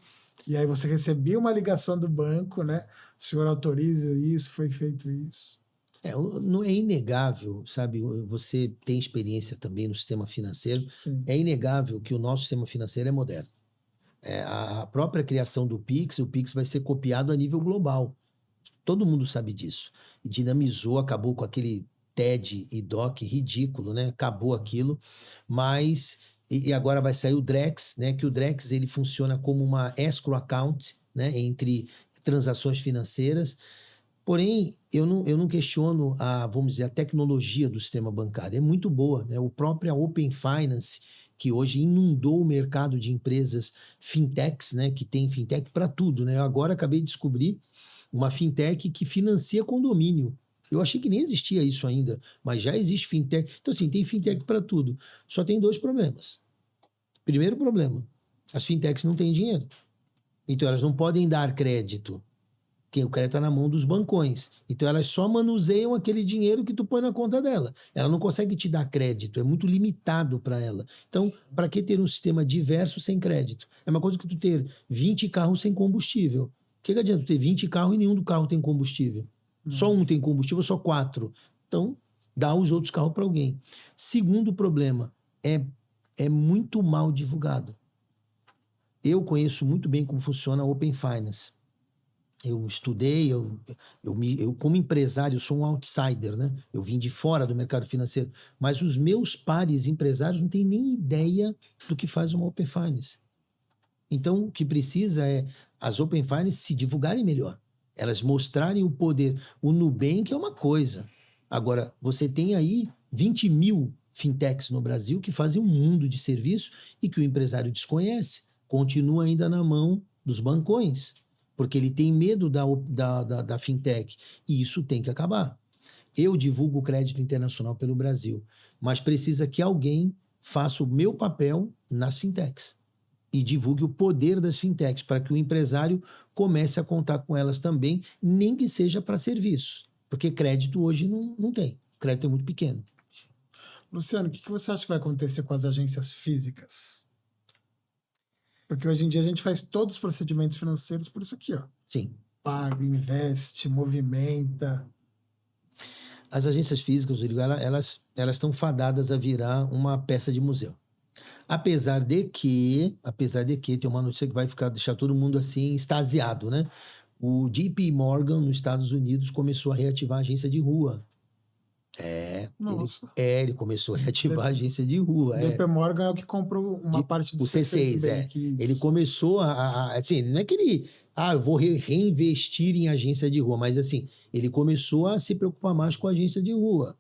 E aí você recebia uma ligação do banco, né? O senhor autoriza isso, foi feito isso. Não é inegável, sabe? Você tem experiência também no sistema financeiro. Sim. É inegável que o nosso sistema financeiro é moderno. A própria criação do Pix, o Pix vai ser copiado a nível global. Todo mundo sabe disso. E dinamizou, acabou com aquele TED e DOC ridículo, né? Acabou aquilo. Mas... E agora vai sair o Drex, né? Que o Drex ele funciona como uma escrow account, né? Entre transações financeiras. Porém, eu não questiono vamos dizer, a tecnologia do sistema bancário. É muito boa, né? O próprio Open Finance, que hoje inundou o mercado de empresas fintechs, né? Que tem fintech para tudo, né? Eu agora acabei de descobrir uma fintech que financia condomínio. Eu achei que nem existia isso ainda, mas já existe fintech. Então, assim, tem fintech para tudo. Só tem 2 problemas. Primeiro problema, as fintechs não têm dinheiro. Então, elas não podem dar crédito. O crédito está na mão dos bancões. Então, elas só manuseiam aquele dinheiro que tu põe na conta dela. Ela não consegue te dar crédito, é muito limitado para ela. Então, para que ter um sistema diverso sem crédito? É uma coisa que tu ter 20 carros sem combustível. O que adianta tu ter 20 carros e nenhum do carro tem combustível? Só um tem combustível, só 4. Então, dá os outros carros para alguém. Segundo problema, é muito mal divulgado. Eu conheço muito bem como funciona a Open Finance. Eu estudei, eu como empresário, eu sou um outsider, né? Eu vim de fora do mercado financeiro. Mas os meus pares empresários não têm nem ideia do que faz uma Open Finance. Então, o que precisa é as Open Finance se divulgarem melhor. Elas mostrarem o poder. O Nubank é uma coisa. Agora, você tem aí 20 mil fintechs no Brasil que fazem um mundo de serviço e que o empresário desconhece. Continua ainda na mão dos bancões, porque ele tem medo da fintech. E isso tem que acabar. Eu divulgo o crédito internacional pelo Brasil, mas precisa que alguém faça o meu papel nas fintechs e divulgue o poder das fintechs para que o empresário comece a contar com elas também, nem que seja para serviços, porque crédito hoje não tem. O crédito é muito pequeno. Luciano, o que você acha que vai acontecer com as agências físicas? Porque hoje em dia a gente faz todos os procedimentos financeiros por isso aqui, ó. Sim. Paga, investe, movimenta. As agências físicas, elas estão fadadas a virar uma peça de museu. Apesar de que tem uma notícia que vai deixar todo mundo assim extasiado, né? O JP Morgan, nos Estados Unidos, começou a reativar a agência de rua. Ele começou a reativar a agência de rua. JP Morgan é o que comprou uma parte do C6 Bank. Ele começou assim, não é que ele... eu vou reinvestir em agência de rua, mas assim, ele começou a se preocupar mais com a agência de rua.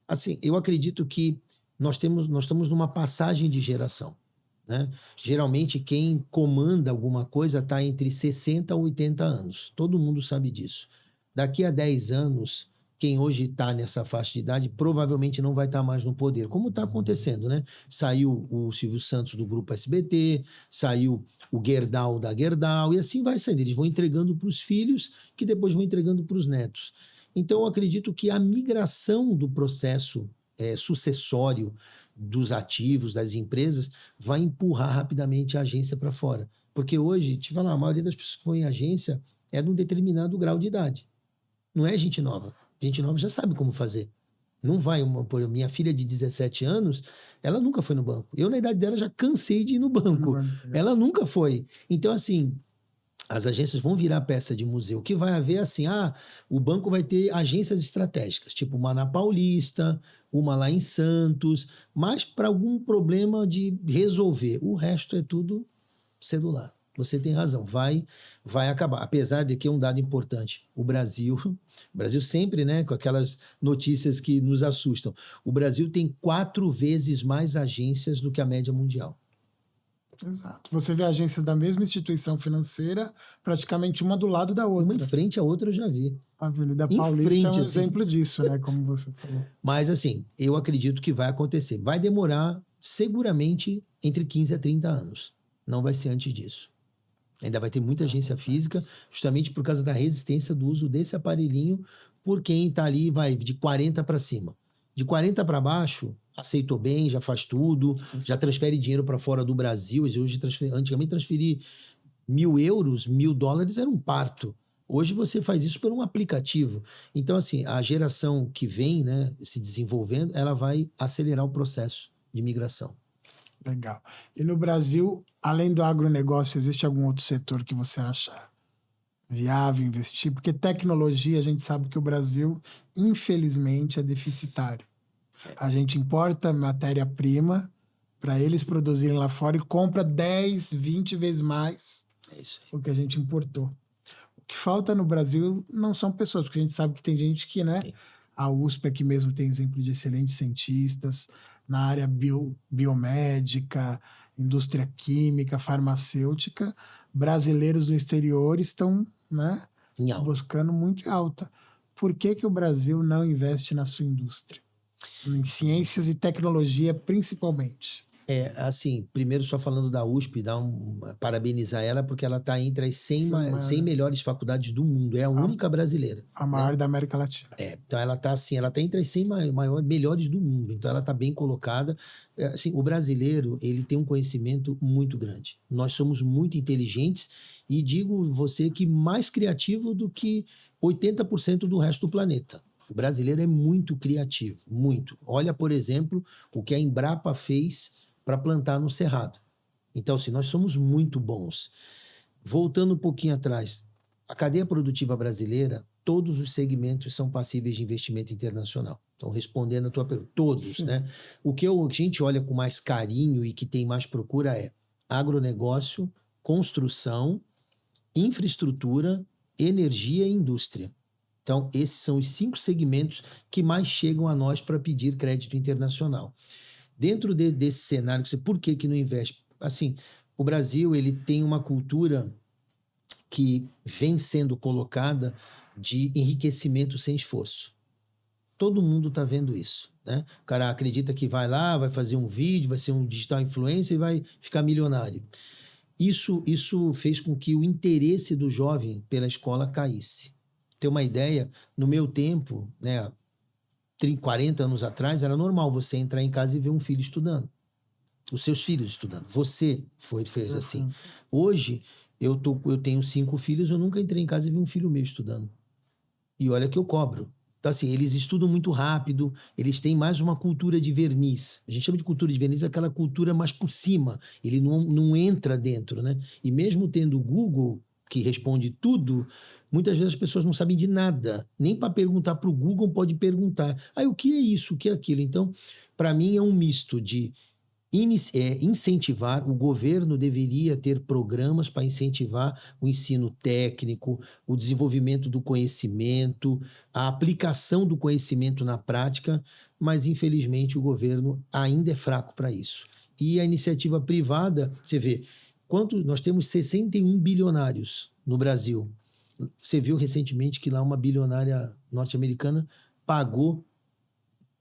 Assim, eu acredito que nós estamos numa passagem de geração. né? Geralmente, quem comanda alguma coisa está entre 60 a 80 anos. Todo mundo sabe disso. Daqui a 10 anos, quem hoje está nessa faixa de idade provavelmente não vai estar mais no poder, como está acontecendo, né? Saiu o Silvio Santos do Grupo SBT, saiu o Gerdau da Gerdau, e assim vai saindo. Eles vão entregando para os filhos, que depois vão entregando para os netos. Então, eu acredito que a migração do processo sucessório dos ativos, das empresas, vai empurrar rapidamente a agência para fora. Porque hoje, te falar, a maioria das pessoas que vão em agência é de um determinado grau de idade. Não é gente nova. Gente nova já sabe como fazer. Não vai, por exemplo, minha filha de 17 anos, ela nunca foi no banco. Eu, na idade dela, já cansei de ir no banco. Ela nunca foi. Então, assim, as agências vão virar peça de museu. O que vai haver, assim, o banco vai ter agências estratégicas, tipo uma na Paulista, uma lá em Santos, mas para algum problema de resolver. O resto é tudo celular. Você tem razão, vai acabar. Apesar de que é um dado importante, o Brasil sempre, né, com aquelas notícias que nos assustam, o Brasil tem 4 vezes mais agências do que a média mundial. Exato. Você vê agências da mesma instituição financeira, praticamente uma do lado da outra. Uma em frente à outra eu já vi. A Avenida Paulista é um exemplo disso, né, como você falou. Mas, assim, eu acredito que vai acontecer. Vai demorar, seguramente, entre 15 a 30 anos. Não vai ser antes disso. Ainda vai ter muita agência física, justamente por causa da resistência do uso desse aparelhinho por quem está ali, vai de 40 para cima. De 40 para baixo, aceitou bem, já faz tudo, já transfere dinheiro para fora do Brasil. Antigamente, transferir 1.000 euros, 1.000 dólares era um parto. Hoje você faz isso por um aplicativo. Então, assim, a geração que vem, né, se desenvolvendo, ela vai acelerar o processo de migração. Legal. E no Brasil, além do agronegócio, existe algum outro setor que você acha viável investir? Porque tecnologia, a gente sabe que o Brasil, infelizmente, é deficitário. A gente importa matéria-prima para eles produzirem lá fora e compra 10, 20 vezes mais do que a gente importou. O que falta no Brasil não são pessoas, porque a gente sabe que tem gente que, né? Sim. A USP aqui mesmo tem exemplo de excelentes cientistas na área biomédica, indústria química, farmacêutica. Brasileiros no exterior estão, né, buscando muito alta. Por que o Brasil não investe na sua indústria? Em ciências e tecnologia, principalmente. Assim, primeiro só falando da USP, parabenizar ela, porque ela está entre as 100 melhores faculdades do mundo. É a única brasileira. A maior, né, da América Latina. Então ela está assim, ela tá entre as 100 melhores do mundo. Então ela está bem colocada. Assim, o brasileiro, ele tem um conhecimento muito grande. Nós somos muito inteligentes e digo você que mais criativo do que 80% do resto do planeta. O brasileiro é muito criativo, muito. Olha, por exemplo, o que a Embrapa fez para plantar no Cerrado. Então, assim, nós somos muito bons. Voltando um pouquinho atrás, a cadeia produtiva brasileira, todos os segmentos são passíveis de investimento internacional. Então, respondendo a tua pergunta, todos, sim, né? O que a gente olha com mais carinho e que tem mais procura é agronegócio, construção, infraestrutura, energia e indústria. Então, esses são os 5 segmentos que mais chegam a nós para pedir crédito internacional. Dentro desse cenário, por que não investe? Assim, o Brasil ele tem uma cultura que vem sendo colocada de enriquecimento sem esforço. Todo mundo está vendo isso, né? O cara acredita que vai lá, vai fazer um vídeo, vai ser um digital influencer e vai ficar milionário. Isso fez com que o interesse do jovem pela escola caísse. Ter uma ideia, no meu tempo, né, 40 anos atrás, era normal você entrar em casa e ver um filho estudando. Os seus filhos estudando. Você fez assim. Hoje, eu tenho 5 filhos, eu nunca entrei em casa e vi um filho meu estudando. E olha que eu cobro. Então, assim, eles estudam muito rápido, eles têm mais uma cultura de verniz. A gente chama de cultura de verniz aquela cultura mais por cima. Ele não entra dentro, né? E mesmo tendo o Google, que responde tudo, muitas vezes as pessoas não sabem de nada. Nem para perguntar para o Google pode perguntar. O que é isso? O que é aquilo? Então, para mim, é um misto de incentivar. O governo deveria ter programas para incentivar o ensino técnico, o desenvolvimento do conhecimento, a aplicação do conhecimento na prática, mas, infelizmente, o governo ainda é fraco para isso. E a iniciativa privada, você vê, nós temos 61 bilionários no Brasil. Você viu recentemente que lá uma bilionária norte-americana pagou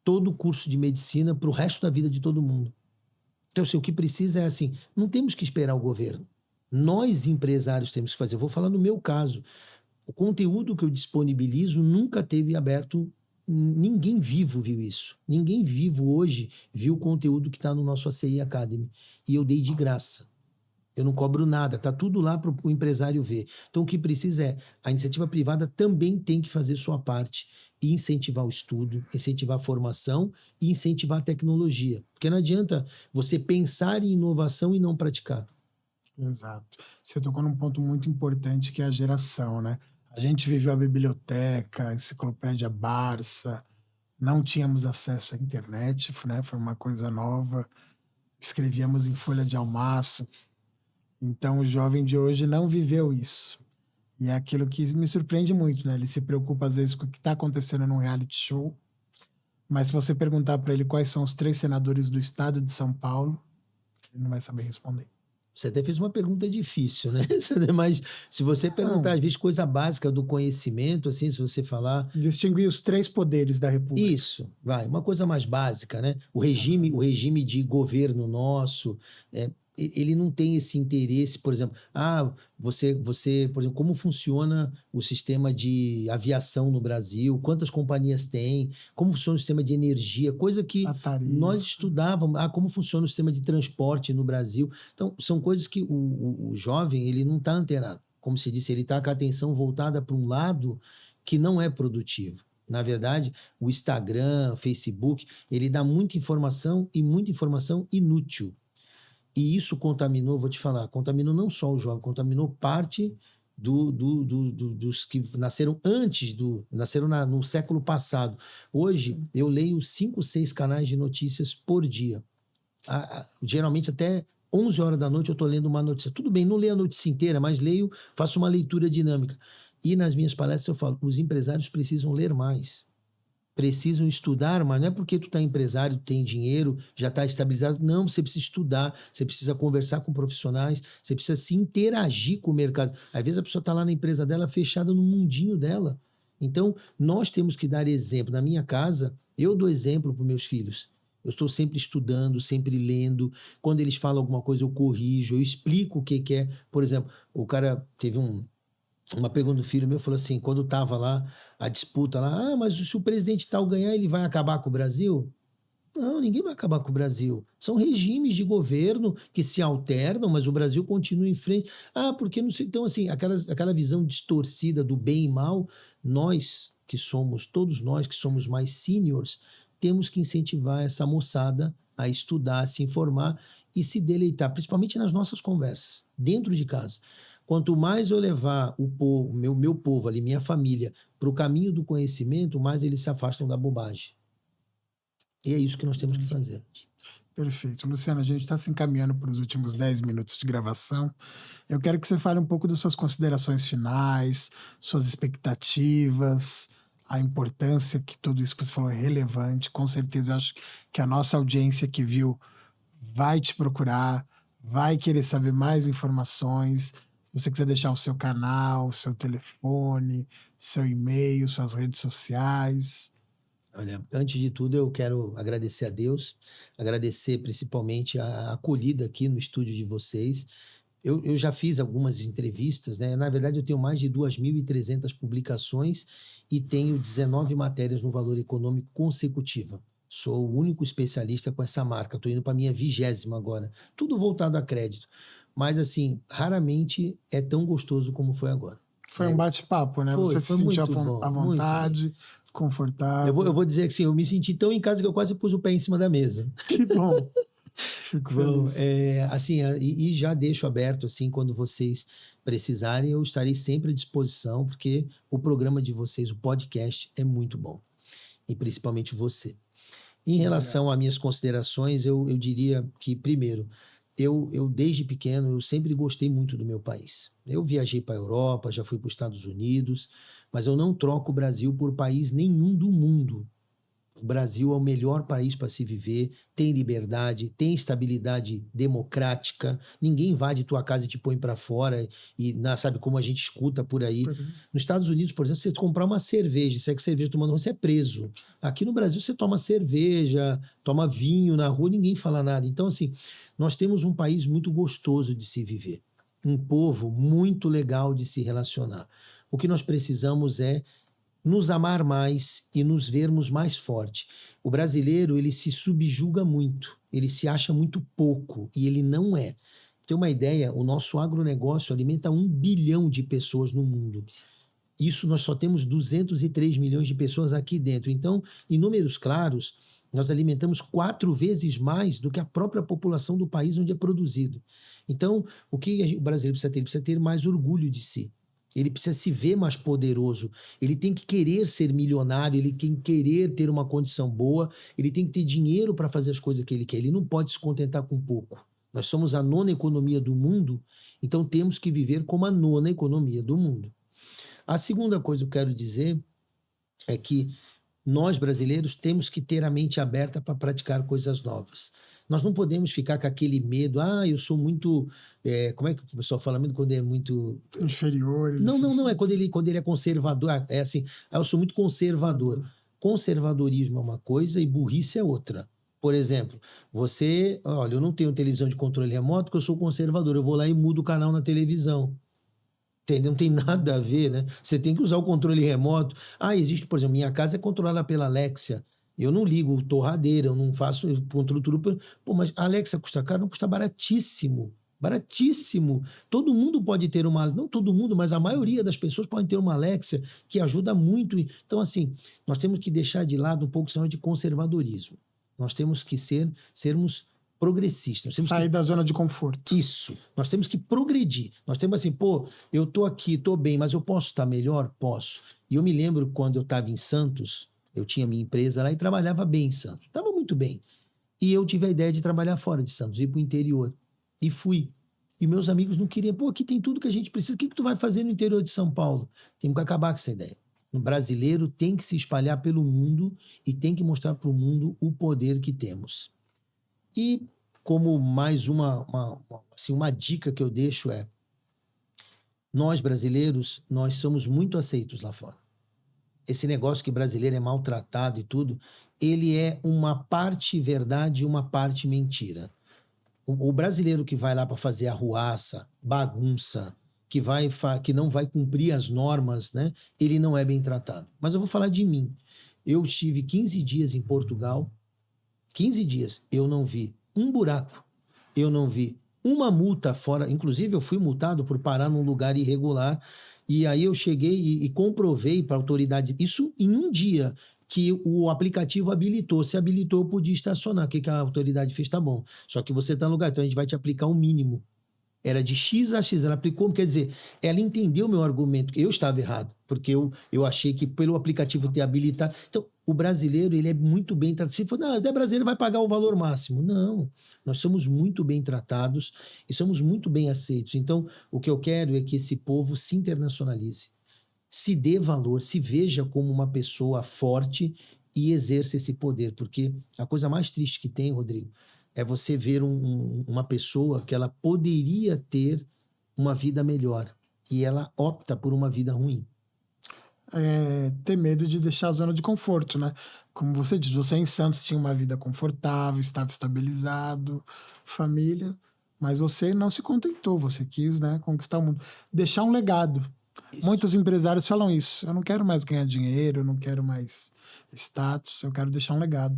todo o curso de medicina para o resto da vida de todo mundo. Então, assim, o que precisa é assim, não temos que esperar o governo. Nós, empresários, temos que fazer. Eu vou falar no meu caso. O conteúdo que eu disponibilizo nunca teve aberto. Ninguém vivo viu isso. Ninguém vivo hoje viu o conteúdo que está no nosso ACI Academy. E eu dei de graça. Eu não cobro nada, está tudo lá para o empresário ver. Então, o que precisa é, a iniciativa privada também tem que fazer sua parte e incentivar o estudo, incentivar a formação e incentivar a tecnologia. Porque não adianta você pensar em inovação e não praticar. Exato. Você tocou num ponto muito importante que é a geração, né? A gente viveu a biblioteca, a enciclopédia Barça, não tínhamos acesso à internet, né? Foi uma coisa nova, escrevíamos em folha de almaço. Então, o jovem de hoje não viveu isso. E é aquilo que me surpreende muito, né? Ele se preocupa, às vezes, com o que está acontecendo num reality show. Mas se você perguntar para ele quais são os 3 senadores do estado de São Paulo, ele não vai saber responder. Você até fez uma pergunta difícil, né? Mas se você perguntar, às vezes, coisa básica do conhecimento, assim, se você falar... Distinguir os 3 poderes da República. Isso, uma coisa mais básica, né? O regime de governo nosso... ele não tem esse interesse, por exemplo, você, por exemplo, como funciona o sistema de aviação no Brasil, quantas companhias tem, como funciona o sistema de energia, coisa que nós estudávamos, como funciona o sistema de transporte no Brasil. Então, são coisas que o jovem, ele não está antenado. Como se disse, ele está com a atenção voltada para um lado que não é produtivo. Na verdade, o Instagram, o Facebook, ele dá muita informação e muita informação inútil. E isso contaminou, vou te falar, contaminou não só o jovem, contaminou parte dos que nasceram nasceram no século passado. Hoje, eu leio 5, 6 canais de notícias por dia. Geralmente, até 11 horas da noite, eu estou lendo uma notícia. Tudo bem, não leio a notícia inteira, mas leio, faço uma leitura dinâmica. E nas minhas palestras eu falo, os empresários precisam ler mais. Precisam estudar, mas não é porque tu está empresário, tem dinheiro, já está estabilizado. Não, você precisa estudar, você precisa conversar com profissionais, você precisa se interagir com o mercado. Às vezes a pessoa está lá na empresa dela, fechada no mundinho dela. Então, nós temos que dar exemplo. Na minha casa, eu dou exemplo para os meus filhos. Eu estou sempre estudando, sempre lendo. Quando eles falam alguma coisa, eu corrijo, eu explico o que é. Por exemplo, o cara teve uma pergunta do filho meu, falou assim, quando estava lá a disputa lá, mas se o presidente tal ganhar, ele vai acabar com o Brasil? Não, ninguém vai acabar com o Brasil. São regimes de governo que se alternam, mas o Brasil continua em frente. Porque não sei. Então, assim, aquela visão distorcida do bem e mal, todos nós que somos mais seniors, temos que incentivar essa moçada a estudar, a se informar e se deleitar, principalmente nas nossas conversas, dentro de casa. Quanto mais eu levar o meu povo ali, minha família, para o caminho do conhecimento, mais eles se afastam da bobagem. E é isso que nós temos que fazer. Perfeito. Luciano, a gente está se encaminhando para os últimos 10 minutos de gravação. Eu quero que você fale um pouco das suas considerações finais, suas expectativas, a importância que tudo isso que você falou é relevante. Com certeza, eu acho que a nossa audiência que viu vai te procurar, vai querer saber mais informações. Se você quiser deixar o seu canal, o seu telefone, seu e-mail, suas redes sociais. Olha, antes de tudo, eu quero agradecer a Deus, agradecer principalmente a acolhida aqui no estúdio de vocês. Eu já fiz algumas entrevistas, né? Na verdade, eu tenho mais de 2.300 publicações e tenho 19 matérias no Valor Econômico consecutiva. Sou o único especialista com essa marca. Estou indo para a minha 20ª agora. Tudo voltado a crédito. Mas, assim, raramente é tão gostoso como foi agora. Foi um bate-papo, né? Você se sentiu à vontade, confortável. Eu vou dizer que, assim, eu me senti tão em casa que eu quase pus o pé em cima da mesa. Que bom. Fico feliz. Assim, e já deixo aberto, assim, quando vocês precisarem, eu estarei sempre à disposição, porque o programa de vocês, o podcast, é muito bom. E principalmente você. Em relação às minhas considerações, eu diria que, primeiro, eu desde pequeno, eu sempre gostei muito do meu país. Eu viajei para a Europa, já fui para os Estados Unidos, mas eu não troco o Brasil por país nenhum do mundo. O Brasil é o melhor país para se viver, tem liberdade, tem estabilidade democrática, ninguém invade tua casa e te põe para fora, sabe como a gente escuta por aí. Nos Estados Unidos, por exemplo, você comprar uma cerveja, se é que cerveja tomando, você é preso. Aqui no Brasil, você toma cerveja, toma vinho na rua, ninguém fala nada. Então, assim, nós temos um país muito gostoso de se viver, um povo muito legal de se relacionar. O que nós precisamos é nos amar mais e nos vermos mais forte. O brasileiro, ele se subjuga muito, ele se acha muito pouco, e ele não é. Pra ter uma ideia, o nosso agronegócio alimenta 1 bilhão de pessoas no mundo. Isso nós só temos 203 milhões de pessoas aqui dentro. Então, em números claros, nós alimentamos 4 vezes mais do que a própria população do país onde é produzido. Então, o que o brasileiro precisa ter? Ele precisa ter mais orgulho de si. Ele precisa se ver mais poderoso, ele tem que querer ser milionário, ele tem que querer ter uma condição boa, ele tem que ter dinheiro para fazer as coisas que ele quer, ele não pode se contentar com pouco. Nós somos a 9ª economia do mundo, então temos que viver como a 9ª economia do mundo. A segunda coisa que eu quero dizer é que nós brasileiros temos que ter a mente aberta para praticar coisas novas. Nós não podemos ficar com aquele medo, eu sou muito... como é que o pessoal fala mesmo quando é muito... Inferior. Não, é quando ele é conservador. É assim, eu sou muito conservador. Conservadorismo é uma coisa e burrice é outra. Por exemplo, olha, eu não tenho televisão de controle remoto porque eu sou conservador, eu vou lá e mudo o canal na televisão. Entendeu? Não tem nada a ver, né? Você tem que usar o controle remoto. Existe, por exemplo, minha casa é controlada pela Alexia. Eu não ligo torradeira, eu não faço, eu controlo tudo. Mas a Alexa custa caro? Não, custa baratíssimo. Baratíssimo. Todo mundo pode ter uma... Não todo mundo, mas a maioria das pessoas pode ter uma Alexa que ajuda muito. Então, assim, nós temos que deixar de lado um pouco de conservadorismo. Nós temos que sermos progressistas. Sair da zona de conforto. Isso. Nós temos que progredir. Nós temos assim, eu tô aqui, tô bem, mas eu posso estar melhor? Posso. E eu me lembro quando eu estava em Santos, eu tinha minha empresa lá e trabalhava bem em Santos. Estava muito bem. E eu tive a ideia de trabalhar fora de Santos, ir para o interior. E fui. E meus amigos não queriam. Aqui tem tudo que a gente precisa. O que tu vai fazer no interior de São Paulo? Temos que acabar com essa ideia. O brasileiro tem que se espalhar pelo mundo e tem que mostrar para o mundo o poder que temos. E como mais uma dica que eu deixo nós brasileiros, nós somos muito aceitos lá fora. Esse negócio que brasileiro é maltratado e tudo, ele é uma parte verdade e uma parte mentira. O brasileiro que vai lá para fazer arruaça, bagunça, que não vai cumprir as normas, né? Ele não é bem tratado. Mas eu vou falar de mim. Eu estive 15 dias em Portugal, 15 dias, eu não vi um buraco, eu não vi uma multa fora, inclusive eu fui multado por parar num lugar irregular, e aí eu cheguei e comprovei para a autoridade, isso em um dia que o aplicativo habilitou, se habilitou eu podia estacionar, o que a autoridade fez? Tá bom, só que você está no lugar, então a gente vai te aplicar um mínimo. Era de X a X, ela aplicou, quer dizer, ela entendeu o meu argumento, eu estava errado, porque eu achei que pelo aplicativo ter habilitado. Então, o brasileiro, ele é muito bem tratado. Se for, é brasileiro, vai pagar o valor máximo. Não, nós somos muito bem tratados e somos muito bem aceitos. Então, o que eu quero é que esse povo se internacionalize, se dê valor, se veja como uma pessoa forte e exerça esse poder, porque a coisa mais triste que tem, Rodrigo, é você ver uma pessoa que ela poderia ter uma vida melhor e ela opta por uma vida ruim. Ter medo de deixar a zona de conforto, né? Como você diz, você em Santos tinha uma vida confortável, estava estabilizado, família, mas você não se contentou, você quis, né, conquistar o mundo. Deixar um legado. Isso. Muitos empresários falam isso. Eu não quero mais ganhar dinheiro, eu não quero mais status, eu quero deixar um legado.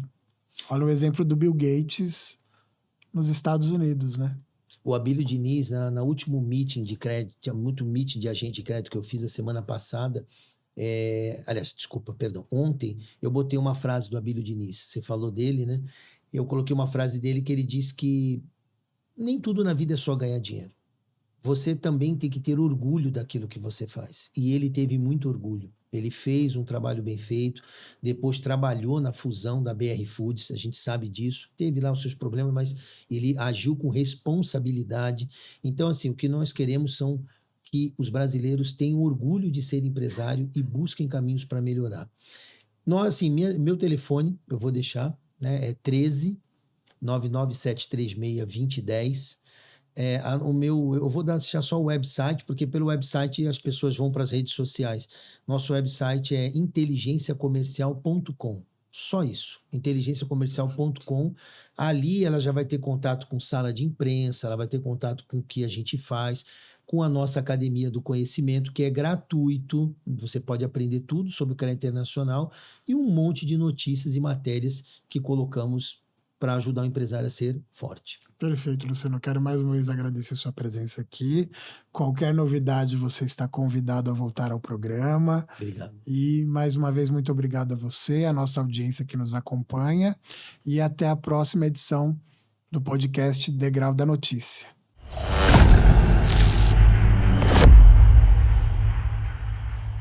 Olha o exemplo do Bill Gates nos Estados Unidos, né? O Abílio Diniz, na último meeting de crédito, tinha muito meeting de agente de crédito que eu fiz a semana passada, ontem eu botei uma frase do Abílio Diniz, você falou dele, né? Eu coloquei uma frase dele que ele disse que nem tudo na vida é só ganhar dinheiro. Você também tem que ter orgulho daquilo que você faz. E ele teve muito orgulho. Ele fez um trabalho bem feito, depois trabalhou na fusão da BR Foods, a gente sabe disso, teve lá os seus problemas, mas ele agiu com responsabilidade. Então, assim, o que nós queremos são que os brasileiros tenham orgulho de ser empresário e busquem caminhos para melhorar. Assim, meu telefone, eu vou deixar, né? É 13 99736 2010. Eu vou deixar só o website, porque pelo website as pessoas vão para as redes sociais. Nosso website é inteligenciacomercial.com. Só isso, inteligenciacomercial.com. Ali ela já vai ter contato com sala de imprensa, ela vai ter contato com o que a gente faz, com a nossa Academia do Conhecimento, que é gratuito. Você pode aprender tudo sobre o crédito internacional e um monte de notícias e matérias que colocamos para ajudar o empresário a ser forte. Perfeito, Luciano. Eu quero mais uma vez agradecer sua presença aqui. Qualquer novidade, você está convidado a voltar ao programa. Obrigado. E, mais uma vez, muito obrigado a você, a nossa audiência que nos acompanha. E até a próxima edição do podcast Degrau da Notícia.